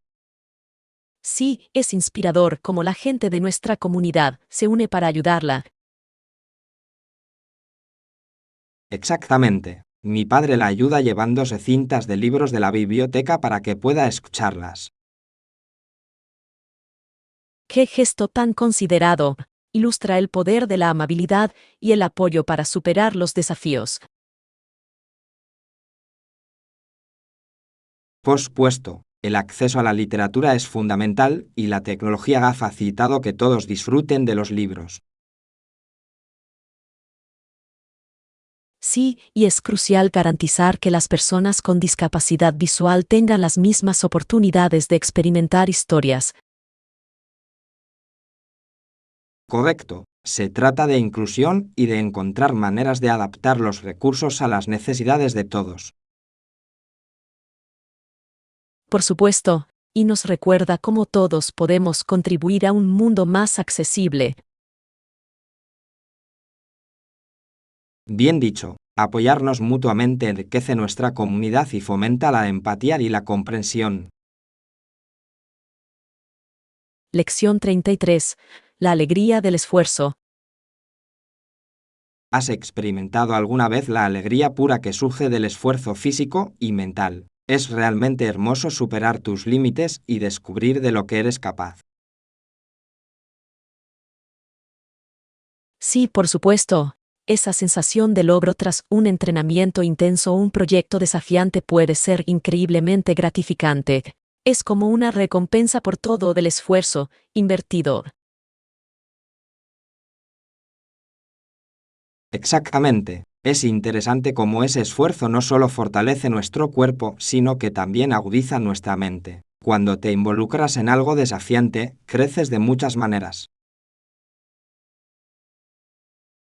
Sí, es inspirador cómo la gente de nuestra comunidad se une para ayudarla. Exactamente. Mi padre la ayuda llevándose cintas de libros de la biblioteca para que pueda escucharlas. ¡Qué gesto tan considerado! Ilustra el poder de la amabilidad y el apoyo para superar los desafíos. Por supuesto, el acceso a la literatura es fundamental y la tecnología ha facilitado que todos disfruten de los libros. Sí, y es crucial garantizar que las personas con discapacidad visual tengan las mismas oportunidades de experimentar historias. Correcto. Se trata de inclusión y de encontrar maneras de adaptar los recursos a las necesidades de todos. Por supuesto, y nos recuerda cómo todos podemos contribuir a un mundo más accesible. Bien dicho, apoyarnos mutuamente enriquece nuestra comunidad y fomenta la empatía y la comprensión. Lección 33. La alegría del esfuerzo. ¿Has experimentado alguna vez la alegría pura que surge del esfuerzo físico y mental? Es realmente hermoso superar tus límites y descubrir de lo que eres capaz. Sí, por supuesto. Esa sensación de logro tras un entrenamiento intenso o un proyecto desafiante puede ser increíblemente gratificante. Es como una recompensa por todo el esfuerzo invertido. Exactamente. Es interesante cómo ese esfuerzo no solo fortalece nuestro cuerpo, sino que también agudiza nuestra mente. Cuando te involucras en algo desafiante, creces de muchas maneras.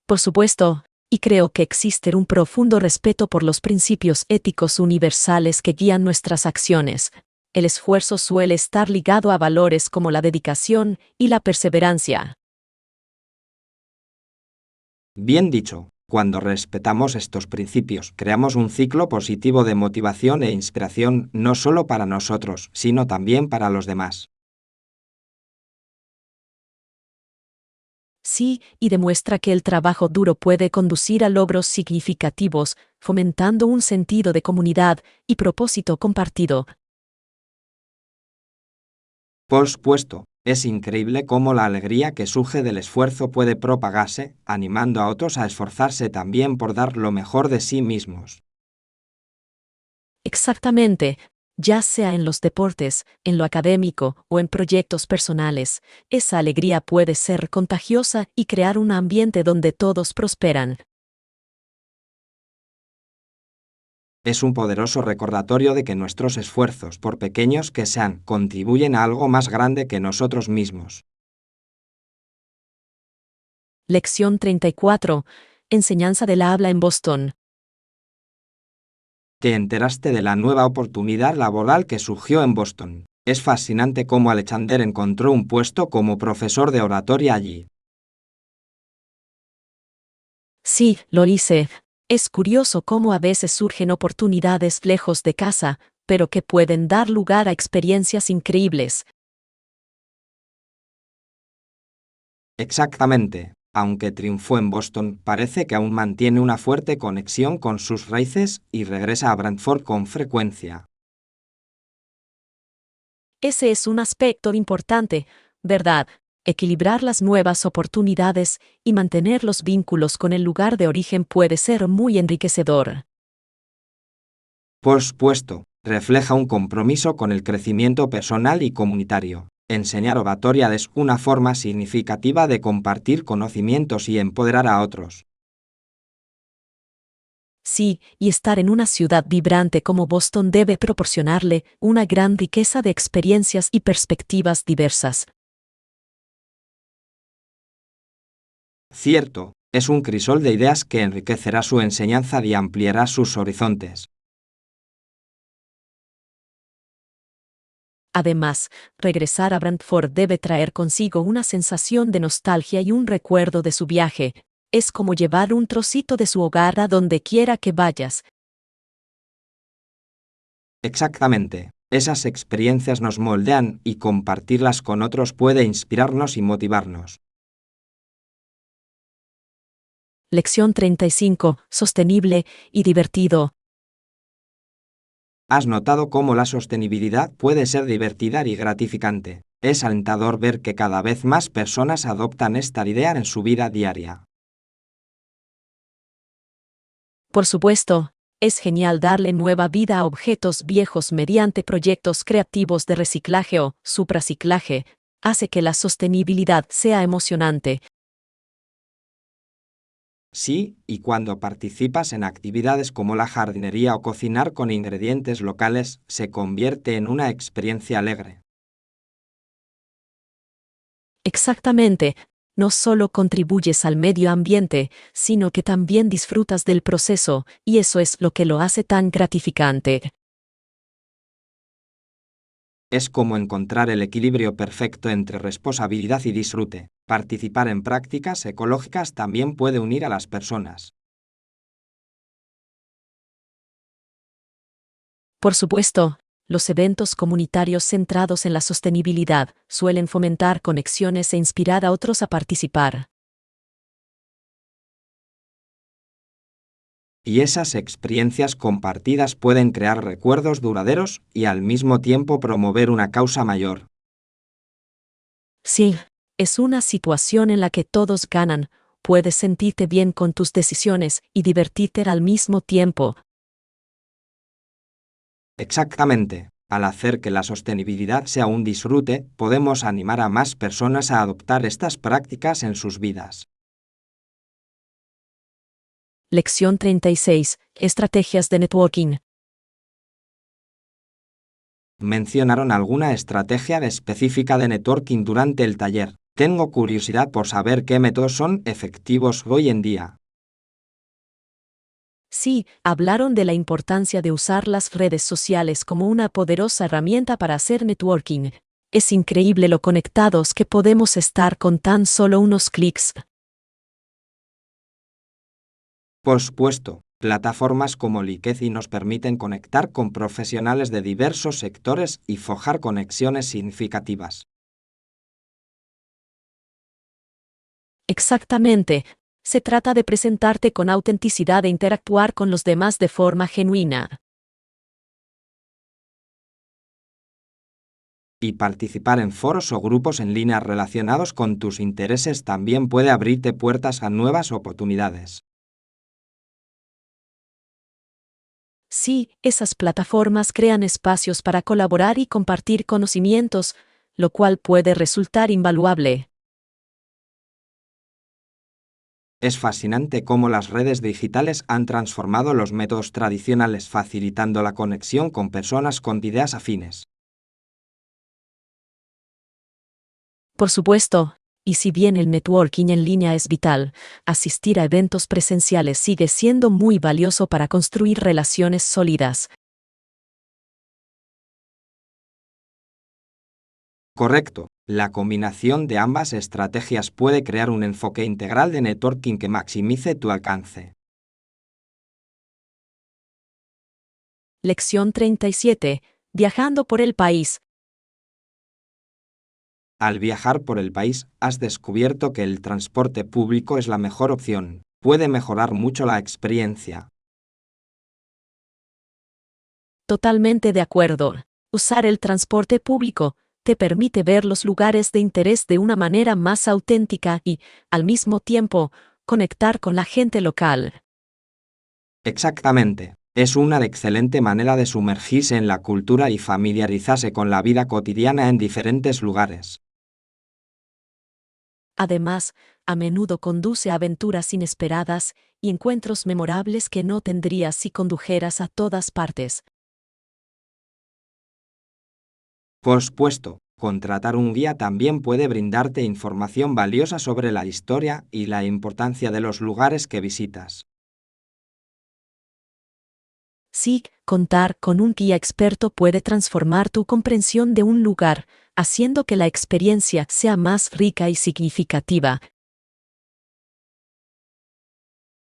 Por supuesto, y creo que existe un profundo respeto por los principios éticos universales que guían nuestras acciones. El esfuerzo suele estar ligado a valores como la dedicación y la perseverancia. Bien dicho, cuando respetamos estos principios, creamos un ciclo positivo de motivación e inspiración no solo para nosotros, sino también para los demás. Sí, y demuestra que el trabajo duro puede conducir a logros significativos, fomentando un sentido de comunidad y propósito compartido. Por supuesto, es increíble cómo la alegría que surge del esfuerzo puede propagarse, animando a otros a esforzarse también por dar lo mejor de sí mismos. Exactamente. Ya sea en los deportes, en lo académico o en proyectos personales, esa alegría puede ser contagiosa y crear un ambiente donde todos prosperan. Es un poderoso recordatorio de que nuestros esfuerzos, por pequeños que sean, contribuyen a algo más grande que nosotros mismos. Lección 34. Enseñanza del habla en Boston. Te enteraste de la nueva oportunidad laboral que surgió en Boston. Es fascinante cómo Alexander encontró un puesto como profesor de oratoria allí. Sí, lo hice. Es curioso cómo a veces surgen oportunidades lejos de casa, pero que pueden dar lugar a experiencias increíbles. Exactamente. Aunque triunfó en Boston, parece que aún mantiene una fuerte conexión con sus raíces y regresa a Brantford con frecuencia. Ese es un aspecto importante, ¿verdad? Equilibrar las nuevas oportunidades y mantener los vínculos con el lugar de origen puede ser muy enriquecedor. Por supuesto, refleja un compromiso con el crecimiento personal y comunitario. Enseñar oratoria es una forma significativa de compartir conocimientos y empoderar a otros. Sí, y estar en una ciudad vibrante como Boston debe proporcionarle una gran riqueza de experiencias y perspectivas diversas. Cierto, es un crisol de ideas que enriquecerá su enseñanza y ampliará sus horizontes. Además, regresar a Brantford debe traer consigo una sensación de nostalgia y un recuerdo de su viaje. Es como llevar un trocito de su hogar a donde quiera que vayas. Exactamente. Esas experiencias nos moldean y compartirlas con otros puede inspirarnos y motivarnos. Lección 35. Sostenible y divertido. ¿Has notado cómo la sostenibilidad puede ser divertida y gratificante? Es alentador ver que cada vez más personas adoptan esta idea en su vida diaria. Por supuesto, es genial darle nueva vida a objetos viejos mediante proyectos creativos de reciclaje o supraciclaje. Hace que la sostenibilidad sea emocionante. Sí, y cuando participas en actividades como la jardinería o cocinar con ingredientes locales, se convierte en una experiencia alegre. Exactamente. No solo contribuyes al medio ambiente, sino que también disfrutas del proceso, y eso es lo que lo hace tan gratificante. Es como encontrar el equilibrio perfecto entre responsabilidad y disfrute. Participar en prácticas ecológicas también puede unir a las personas. Por supuesto, los eventos comunitarios centrados en la sostenibilidad suelen fomentar conexiones e inspirar a otros a participar. Y esas experiencias compartidas pueden crear recuerdos duraderos y al mismo tiempo promover una causa mayor. Sí, es una situación en la que todos ganan, puedes sentirte bien con tus decisiones y divertirte al mismo tiempo. Exactamente. Al hacer que la sostenibilidad sea un disfrute, podemos animar a más personas a adoptar estas prácticas en sus vidas. Lección 36. Estrategias de networking. ¿Mencionaron alguna estrategia específica de networking durante el taller? Tengo curiosidad por saber qué métodos son efectivos hoy en día. Sí, hablaron de la importancia de usar las redes sociales como una poderosa herramienta para hacer networking. Es increíble lo conectados que podemos estar con tan solo unos clics. Por supuesto, plataformas como LinkedIn nos permiten conectar con profesionales de diversos sectores y forjar conexiones significativas. Exactamente. Se trata de presentarte con autenticidad e interactuar con los demás de forma genuina. Y participar en foros o grupos en línea relacionados con tus intereses también puede abrirte puertas a nuevas oportunidades. Sí, esas plataformas crean espacios para colaborar y compartir conocimientos, lo cual puede resultar invaluable. Es fascinante cómo las redes digitales han transformado los métodos tradicionales facilitando la conexión con personas con ideas afines. Por supuesto, y si bien el networking en línea es vital, asistir a eventos presenciales sigue siendo muy valioso para construir relaciones sólidas. Correcto. La combinación de ambas estrategias puede crear un enfoque integral de networking que maximice tu alcance. Lección 37. Viajando por el país. Al viajar por el país, has descubierto que el transporte público es la mejor opción. Puede mejorar mucho la experiencia. Totalmente de acuerdo. Usar el transporte público te permite ver los lugares de interés de una manera más auténtica y, al mismo tiempo, conectar con la gente local. Exactamente. Es una excelente manera de sumergirse en la cultura y familiarizarse con la vida cotidiana en diferentes lugares. Además, a menudo conduce a aventuras inesperadas y encuentros memorables que no tendrías si condujeras a todas partes. Por supuesto, contratar un guía también puede brindarte información valiosa sobre la historia y la importancia de los lugares que visitas. Sí, contar con un guía experto puede transformar tu comprensión de un lugar, haciendo que la experiencia sea más rica y significativa.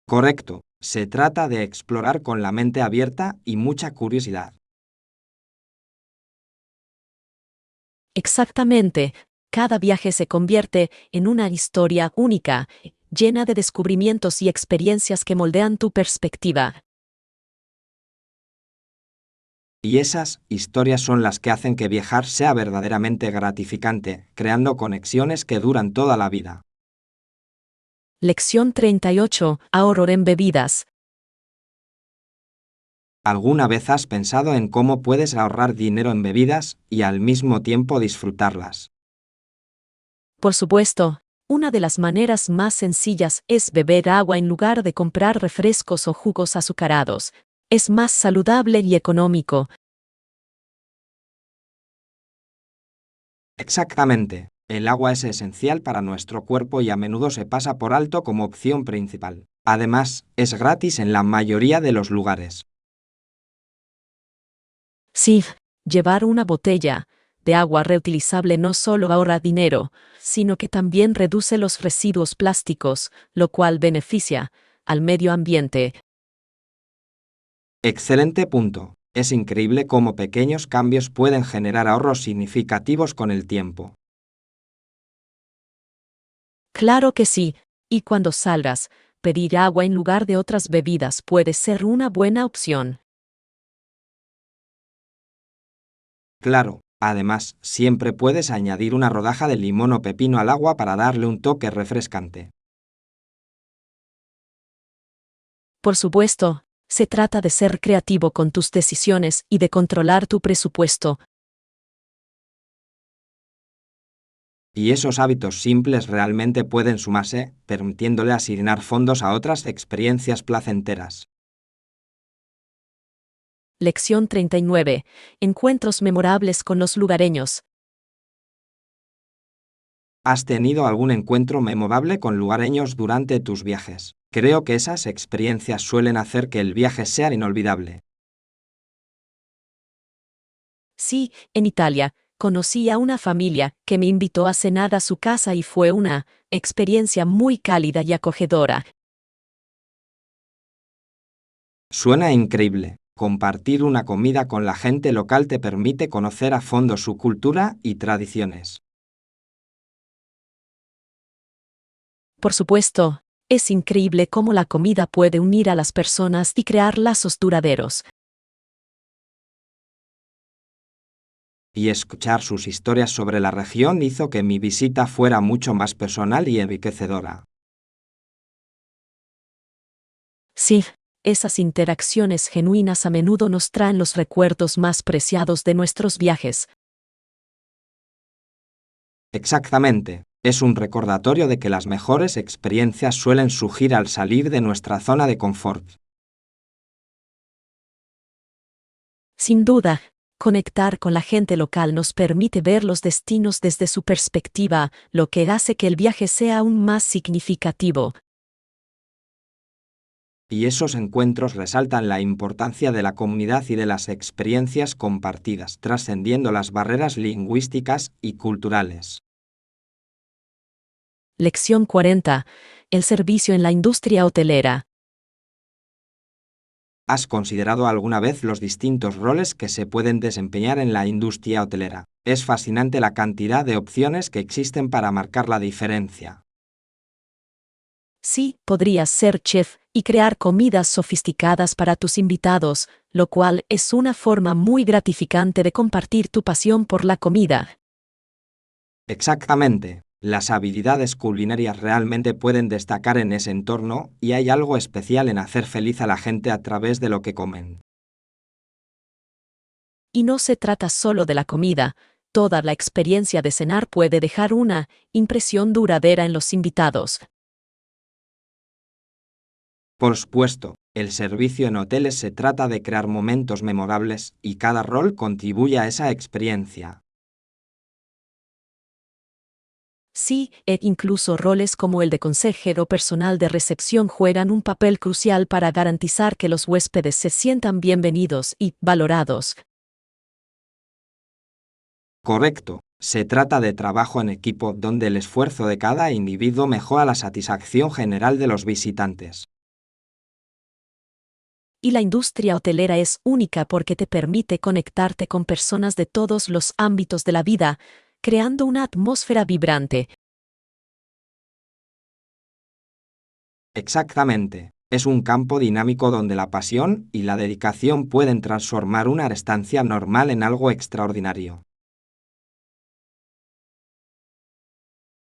Correcto, se trata de explorar con la mente abierta y mucha curiosidad. Exactamente, cada viaje se convierte en una historia única, llena de descubrimientos y experiencias que moldean tu perspectiva. Y esas historias son las que hacen que viajar sea verdaderamente gratificante, creando conexiones que duran toda la vida. Lección 38. Ahorro en bebidas. ¿Alguna vez has pensado en cómo puedes ahorrar dinero en bebidas y al mismo tiempo disfrutarlas? Por supuesto, una de las maneras más sencillas es beber agua en lugar de comprar refrescos o jugos azucarados. Es más saludable y económico. Exactamente. El agua es esencial para nuestro cuerpo y a menudo se pasa por alto como opción principal. Además, es gratis en la mayoría de los lugares. Sí, llevar una botella de agua reutilizable no solo ahorra dinero, sino que también reduce los residuos plásticos, lo cual beneficia al medio ambiente. Excelente punto. Es increíble cómo pequeños cambios pueden generar ahorros significativos con el tiempo. Claro que sí, y cuando salgas, pedir agua en lugar de otras bebidas puede ser una buena opción. Claro, además, siempre puedes añadir una rodaja de limón o pepino al agua para darle un toque refrescante. Por supuesto, se trata de ser creativo con tus decisiones y de controlar tu presupuesto. Y esos hábitos simples realmente pueden sumarse, permitiéndole asignar fondos a otras experiencias placenteras. Lección 39. Encuentros memorables con los lugareños. ¿Has tenido algún encuentro memorable con lugareños durante tus viajes? Creo que esas experiencias suelen hacer que el viaje sea inolvidable. Sí, en Italia, conocí a una familia que me invitó a cenar a su casa y fue una experiencia muy cálida y acogedora. Suena increíble. Compartir una comida con la gente local te permite conocer a fondo su cultura y tradiciones. Por supuesto, es increíble cómo la comida puede unir a las personas y crear lazos duraderos. Y escuchar sus historias sobre la región hizo que mi visita fuera mucho más personal y enriquecedora. Sí, Esas interacciones genuinas a menudo nos traen los recuerdos más preciados de nuestros viajes. Exactamente. Es un recordatorio de que las mejores experiencias suelen surgir al salir de nuestra zona de confort. Sin duda, conectar con la gente local nos permite ver los destinos desde su perspectiva, lo que hace que el viaje sea aún más significativo. Y esos encuentros resaltan la importancia de la comunidad y de las experiencias compartidas, trascendiendo las barreras lingüísticas y culturales. Lección 40. El servicio en la industria hotelera. ¿Has considerado alguna vez los distintos roles que se pueden desempeñar en la industria hotelera? Es fascinante la cantidad de opciones que existen para marcar la diferencia. Sí, podrías ser chef y crear comidas sofisticadas para tus invitados, lo cual es una forma muy gratificante de compartir tu pasión por la comida. Exactamente. Las habilidades culinarias realmente pueden destacar en ese entorno y hay algo especial en hacer feliz a la gente a través de lo que comen. Y no se trata solo de la comida, toda la experiencia de cenar puede dejar una impresión duradera en los invitados. Por supuesto, el servicio en hoteles se trata de crear momentos memorables y cada rol contribuye a esa experiencia. Sí, e incluso roles como el de consejero personal de recepción juegan un papel crucial para garantizar que los huéspedes se sientan bienvenidos y valorados. Correcto. Se trata de trabajo en equipo donde el esfuerzo de cada individuo mejora la satisfacción general de los visitantes. Y la industria hotelera es única porque te permite conectarte con personas de todos los ámbitos de la vida, creando una atmósfera vibrante. Exactamente. Es un campo dinámico donde la pasión y la dedicación pueden transformar una estancia normal en algo extraordinario.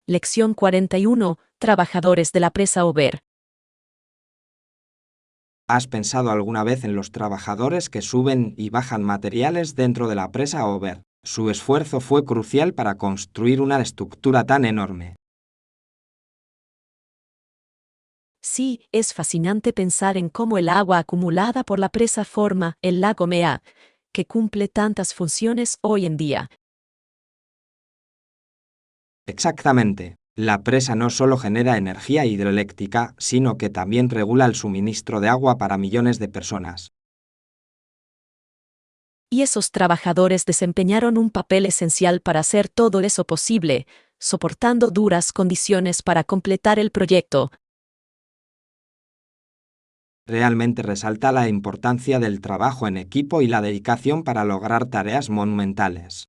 Lección 41. Trabajadores de la presa Over. ¿Has pensado alguna vez en los trabajadores que suben y bajan materiales dentro de la presa Over? Su esfuerzo fue crucial para construir una estructura tan enorme. Sí, es fascinante pensar en cómo el agua acumulada por la presa forma el lago Mea, que cumple tantas funciones hoy en día. Exactamente. La presa no solo genera energía hidroeléctrica, sino que también regula el suministro de agua para millones de personas. Y esos trabajadores desempeñaron un papel esencial para hacer todo eso posible, soportando duras condiciones para completar el proyecto. Realmente resalta la importancia del trabajo en equipo y la dedicación para lograr tareas monumentales.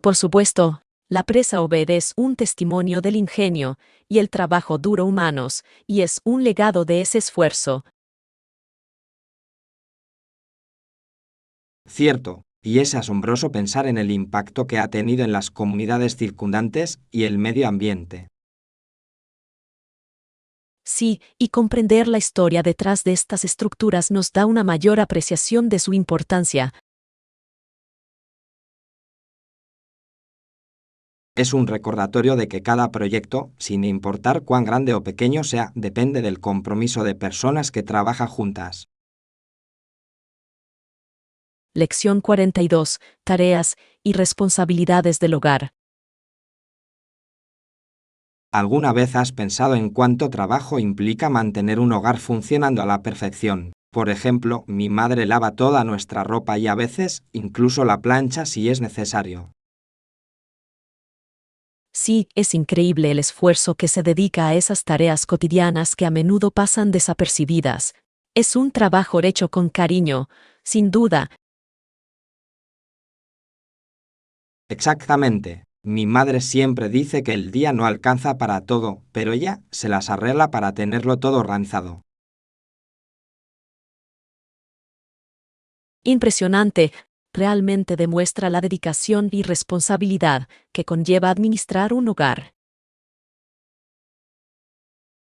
Por supuesto, la presa Obed es un testimonio del ingenio y el trabajo duro humanos, y es un legado de ese esfuerzo. Cierto, y es asombroso pensar en el impacto que ha tenido en las comunidades circundantes y el medio ambiente. Sí, y comprender la historia detrás de estas estructuras nos da una mayor apreciación de su importancia. Es un recordatorio de que cada proyecto, sin importar cuán grande o pequeño sea, depende del compromiso de personas que trabajan juntas. Lección 42. Tareas y responsabilidades del hogar. ¿Alguna vez has pensado en cuánto trabajo implica mantener un hogar funcionando a la perfección? Por ejemplo, mi madre lava toda nuestra ropa y a veces incluso la plancha si es necesario. Sí, es increíble el esfuerzo que se dedica a esas tareas cotidianas que a menudo pasan desapercibidas. Es un trabajo hecho con cariño, sin duda. Exactamente. Mi madre siempre dice que el día no alcanza para todo, pero ella se las arregla para tenerlo todo organizado. Impresionante. Realmente demuestra la dedicación y responsabilidad que conlleva administrar un hogar.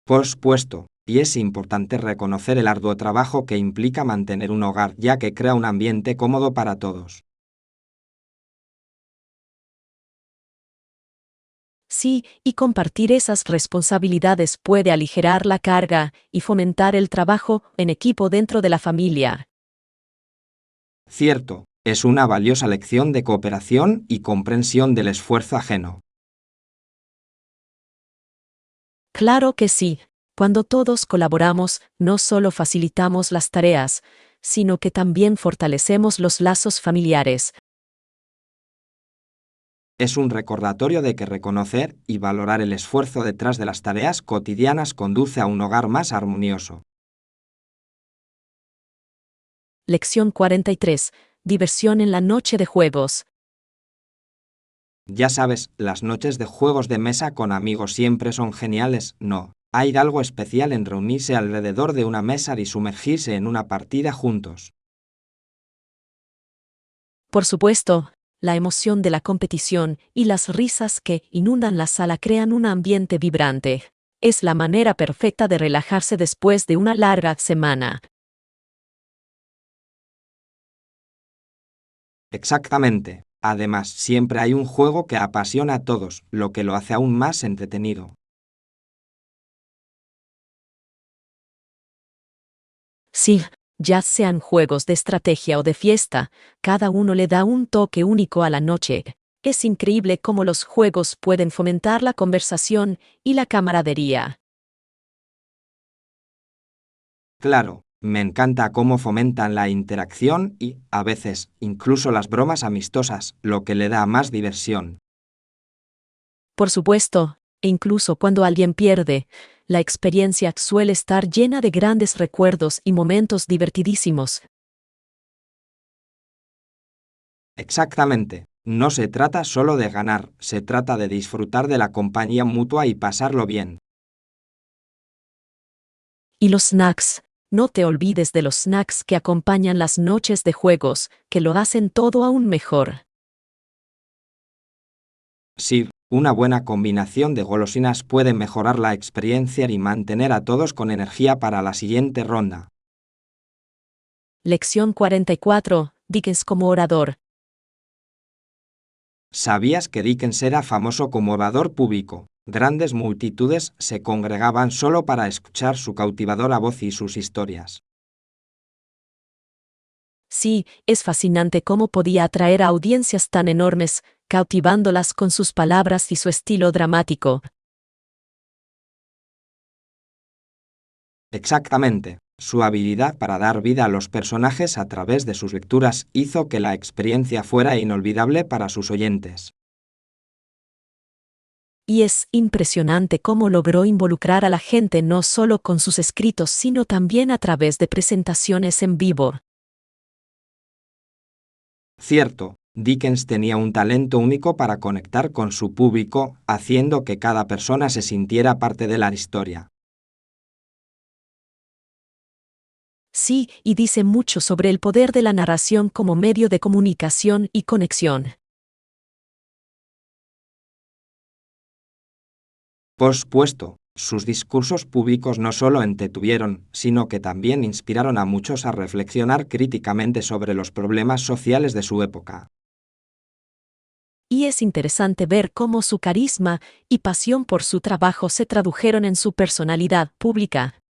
Por supuesto, Y es importante reconocer el arduo trabajo que implica mantener un hogar, ya que crea un ambiente cómodo para todos. Sí, y compartir esas responsabilidades puede aligerar la carga y fomentar el trabajo en equipo dentro de la familia. Cierto, es una valiosa lección de cooperación y comprensión del esfuerzo ajeno. Claro que sí. Cuando todos colaboramos, no solo facilitamos las tareas, sino que también fortalecemos los lazos familiares. Es un recordatorio de que reconocer y valorar el esfuerzo detrás de las tareas cotidianas conduce a un hogar más armonioso. Lección 43. Diversión en la noche de juegos. Ya sabes, las noches de juegos de mesa con amigos siempre son geniales, ¿no? Hay algo especial en reunirse alrededor de una mesa y sumergirse en una partida juntos. Por supuesto, la emoción de la competición y las risas que inundan la sala crean un ambiente vibrante. Es la manera perfecta de relajarse después de una larga semana. Exactamente. Además, siempre hay un juego que apasiona a todos, lo que lo hace aún más entretenido. Sí, ya sean juegos de estrategia o de fiesta, cada uno le da un toque único a la noche. Es increíble cómo los juegos pueden fomentar la conversación y la camaradería. Claro, me encanta cómo fomentan la interacción y, a veces, incluso las bromas amistosas, lo que le da más diversión. Por supuesto, e incluso cuando alguien pierde, la experiencia suele estar llena de grandes recuerdos y momentos divertidísimos. Exactamente. No se trata solo de ganar, se trata de disfrutar de la compañía mutua y pasarlo bien. Y los snacks. No te olvides de los snacks que acompañan las noches de juegos, que lo hacen todo aún mejor. Sí, una buena combinación de golosinas puede mejorar la experiencia y mantener a todos con energía para la siguiente ronda. Lección 44. Dickens como orador. ¿Sabías que Dickens era famoso como orador público? Grandes multitudes se congregaban solo para escuchar su cautivadora voz y sus historias. Sí, es fascinante cómo podía atraer a audiencias tan enormes, cautivándolas con sus palabras y su estilo dramático. Exactamente. Su habilidad para dar vida a los personajes a través de sus lecturas hizo que la experiencia fuera inolvidable para sus oyentes. Y es impresionante cómo logró involucrar a la gente no solo con sus escritos, sino también a través de presentaciones en vivo. Cierto, Dickens tenía un talento único para conectar con su público, haciendo que cada persona se sintiera parte de la historia. Sí, y dice mucho sobre el poder de la narración como medio de comunicación y conexión. Por supuesto, sus discursos públicos no solo entretuvieron, sino que también inspiraron a muchos a reflexionar críticamente sobre los problemas sociales de su época. Y es interesante ver cómo su carisma y pasión por su trabajo se tradujeron en su personalidad pública.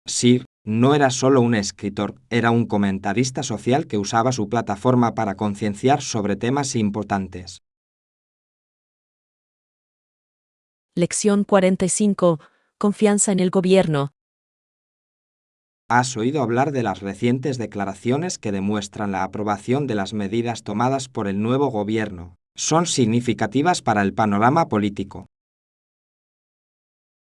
Sir no era solo un escritor, era un comentarista social que usaba su plataforma para concienciar sobre temas importantes. Lección 45. Confianza en el gobierno. ¿Has oído hablar de las recientes declaraciones que demuestran la aprobación de las medidas tomadas por el nuevo gobierno? Son significativas para el panorama político.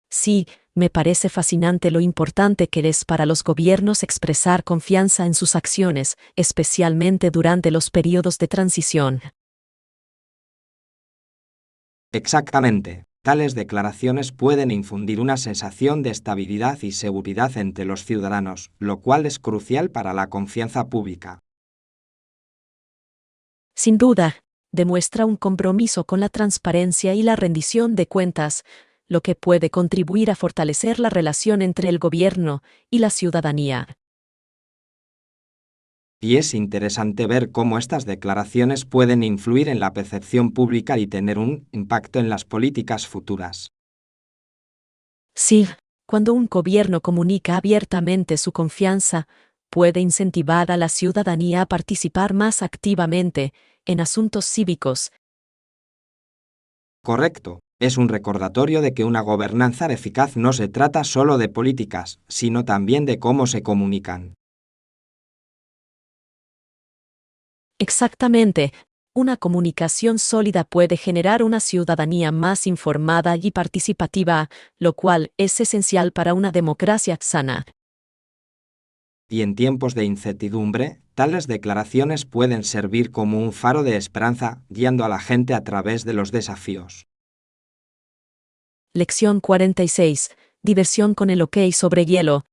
Sí, me parece fascinante lo importante que es para los gobiernos expresar confianza en sus acciones, especialmente durante los periodos de transición. Exactamente. Tales declaraciones pueden infundir una sensación de estabilidad y seguridad entre los ciudadanos, lo cual es crucial para la confianza pública. Sin duda, demuestra un compromiso con la transparencia y la rendición de cuentas, lo que puede contribuir a fortalecer la relación entre el gobierno y la ciudadanía. Y es interesante ver cómo estas declaraciones pueden influir en la percepción pública y tener un impacto en las políticas futuras. Sí, cuando un gobierno comunica abiertamente su confianza, puede incentivar a la ciudadanía a participar más activamente en asuntos cívicos. Correcto. Es un recordatorio de que una gobernanza eficaz no se trata solo de políticas, sino también de cómo se comunican. Exactamente. Una comunicación sólida puede generar una ciudadanía más informada y participativa, lo cual es esencial para una democracia sana. Y en tiempos de incertidumbre, tales declaraciones pueden servir como un faro de esperanza, guiando a la gente a través de los desafíos. Lección 46. Diversión con el hockey sobre hielo.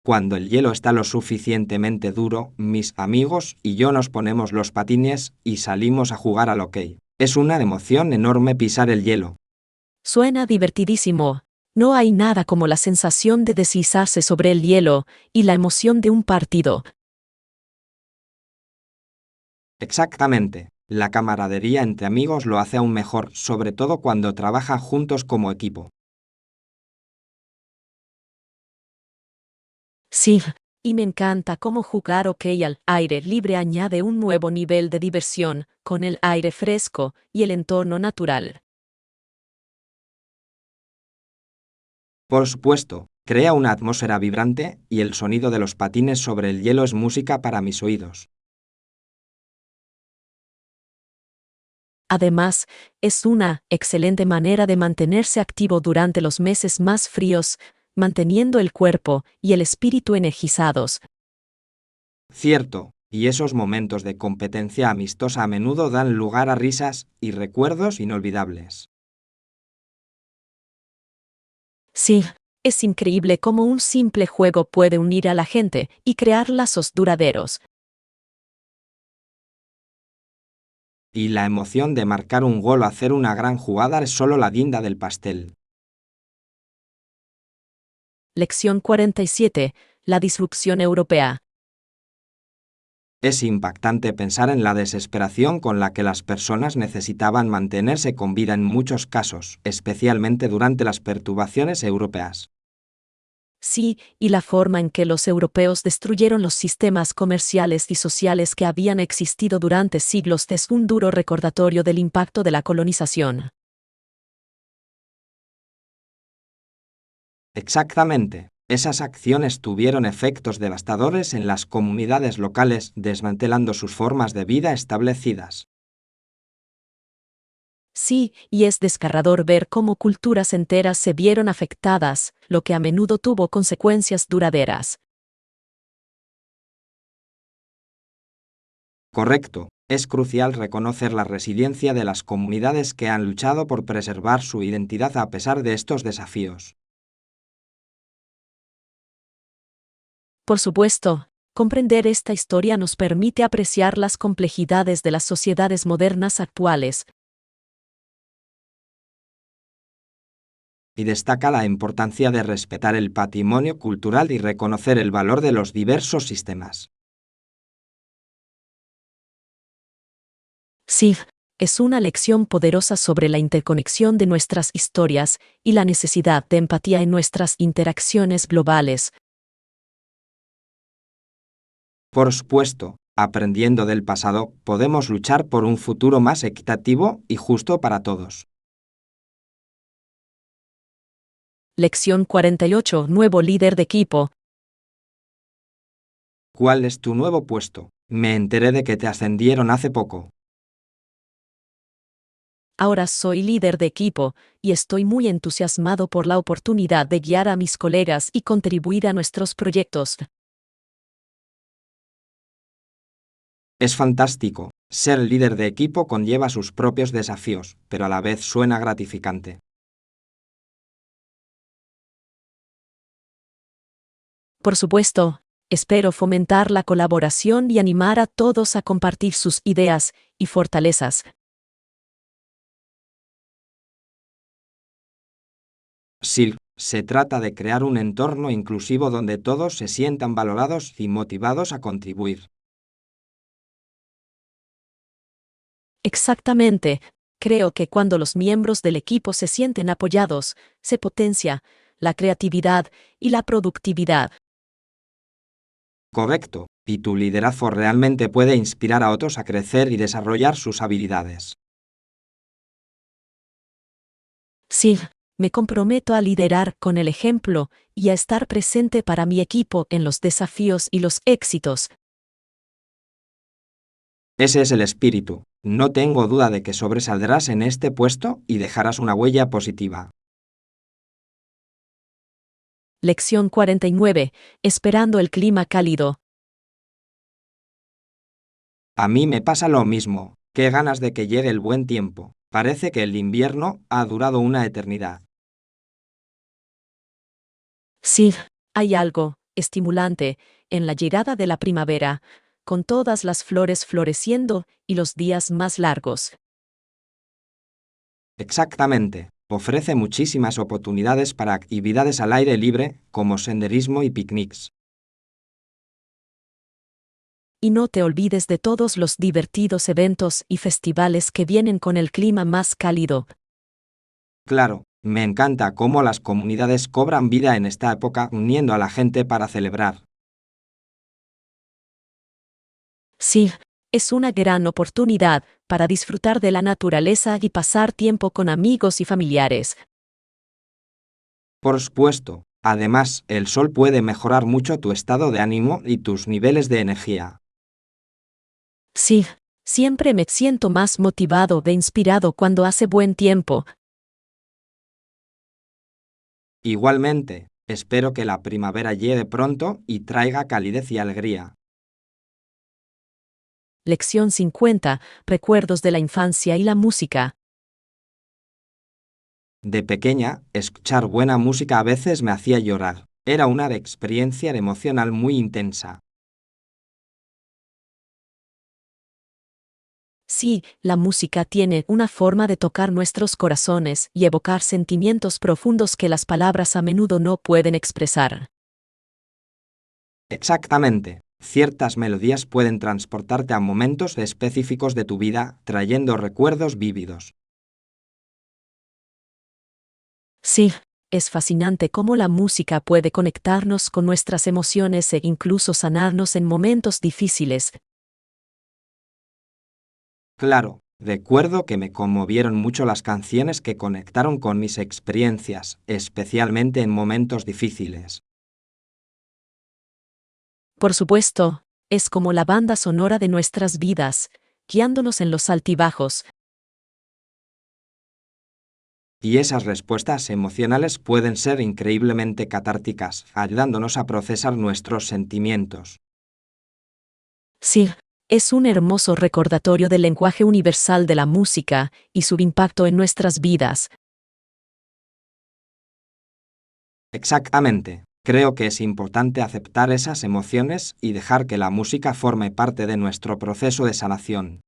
Cuando el hielo está lo suficientemente duro, mis amigos y yo nos ponemos los patines y salimos a jugar al hockey. Es una emoción enorme pisar el hielo. Suena divertidísimo. No hay nada como la sensación de deslizarse sobre el hielo y la emoción de un partido. Exactamente. La camaradería entre amigos lo hace aún mejor, sobre todo cuando trabajan juntos como equipo. Sí, y me encanta cómo jugar hockey al aire libre añade un nuevo nivel de diversión, con el aire fresco y el entorno natural. Por supuesto, crea una atmósfera vibrante y el sonido de los patines sobre el hielo es música para mis oídos. Además, es una excelente manera de mantenerse activo durante los meses más fríos, manteniendo el cuerpo y el espíritu energizados. Cierto, y esos momentos de competencia amistosa a menudo dan lugar a risas y recuerdos inolvidables. Sí, es increíble cómo un simple juego puede unir a la gente y crear lazos duraderos. Y la emoción de marcar un gol o hacer una gran jugada es solo la guinda del pastel. Lección 47. La disrupción europea. Es impactante pensar en la desesperación con la que las personas necesitaban mantenerse con vida en muchos casos, especialmente durante las perturbaciones europeas. Sí, y la forma en que los europeos destruyeron los sistemas comerciales y sociales que habían existido durante siglos es un duro recordatorio del impacto de la colonización. Exactamente. Esas acciones tuvieron efectos devastadores en las comunidades locales, desmantelando sus formas de vida establecidas. Sí, y es desgarrador ver cómo culturas enteras se vieron afectadas, lo que a menudo tuvo consecuencias duraderas. Correcto. Es crucial reconocer la resiliencia de las comunidades que han luchado por preservar su identidad a pesar de estos desafíos. Por supuesto, comprender esta historia nos permite apreciar las complejidades de las sociedades modernas actuales. Y destaca la importancia de respetar el patrimonio cultural y reconocer el valor de los diversos sistemas. Sí, es una lección poderosa sobre la interconexión de nuestras historias y la necesidad de empatía en nuestras interacciones globales. Por supuesto, aprendiendo del pasado, podemos luchar por un futuro más equitativo y justo para todos. Lección 48. Nuevo líder de equipo. ¿Cuál es tu nuevo puesto? Me enteré de que te ascendieron hace poco. Ahora soy líder de equipo y estoy muy entusiasmado por la oportunidad de guiar a mis colegas y contribuir a nuestros proyectos. Es fantástico. Ser líder de equipo conlleva sus propios desafíos, pero a la vez suena gratificante. Por supuesto, espero fomentar la colaboración y animar a todos a compartir sus ideas y fortalezas. Sí, se trata de crear un entorno inclusivo donde todos se sientan valorados y motivados a contribuir. Exactamente. Creo que cuando los miembros del equipo se sienten apoyados, se potencia la creatividad y la productividad. Correcto, y tu liderazgo realmente puede inspirar a otros a crecer y desarrollar sus habilidades. Sí, me comprometo a liderar con el ejemplo y a estar presente para mi equipo en los desafíos y los éxitos. Ese es el espíritu. No tengo duda de que sobresaldrás en este puesto y dejarás una huella positiva. Lección 49. Esperando el clima cálido. A mí me pasa lo mismo. Qué ganas de que llegue el buen tiempo. Parece que el invierno ha durado una eternidad. Sí, hay algo estimulante en la llegada de la primavera, con todas las flores floreciendo y los días más largos. Exactamente. Ofrece muchísimas oportunidades para actividades al aire libre, como senderismo y picnics. Y no te olvides de todos los divertidos eventos y festivales que vienen con el clima más cálido. Claro, me encanta cómo las comunidades cobran vida en esta época uniendo a la gente para celebrar. Sí, es una gran oportunidad para disfrutar de la naturaleza y pasar tiempo con amigos y familiares. Por supuesto, además, el sol puede mejorar mucho tu estado de ánimo y tus niveles de energía. Sí, siempre me siento más motivado e inspirado cuando hace buen tiempo. Igualmente, espero que la primavera llegue pronto y traiga calidez y alegría. Lección 50. Recuerdos de la infancia y la música. De pequeña, escuchar buena música a veces me hacía llorar. Era una experiencia emocional muy intensa. Sí, la música tiene una forma de tocar nuestros corazones y evocar sentimientos profundos que las palabras a menudo no pueden expresar. Exactamente. Ciertas melodías pueden transportarte a momentos específicos de tu vida, trayendo recuerdos vívidos. Sí, es fascinante cómo la música puede conectarnos con nuestras emociones e incluso sanarnos en momentos difíciles. Claro, recuerdo que me conmovieron mucho las canciones que conectaron con mis experiencias, especialmente en momentos difíciles. Por supuesto, es como la banda sonora de nuestras vidas, guiándonos en los altibajos. Y esas respuestas emocionales pueden ser increíblemente catárticas, ayudándonos a procesar nuestros sentimientos. Sí, es un hermoso recordatorio del lenguaje universal de la música y su impacto en nuestras vidas. Exactamente. Creo que es importante aceptar esas emociones y dejar que la música forme parte de nuestro proceso de sanación.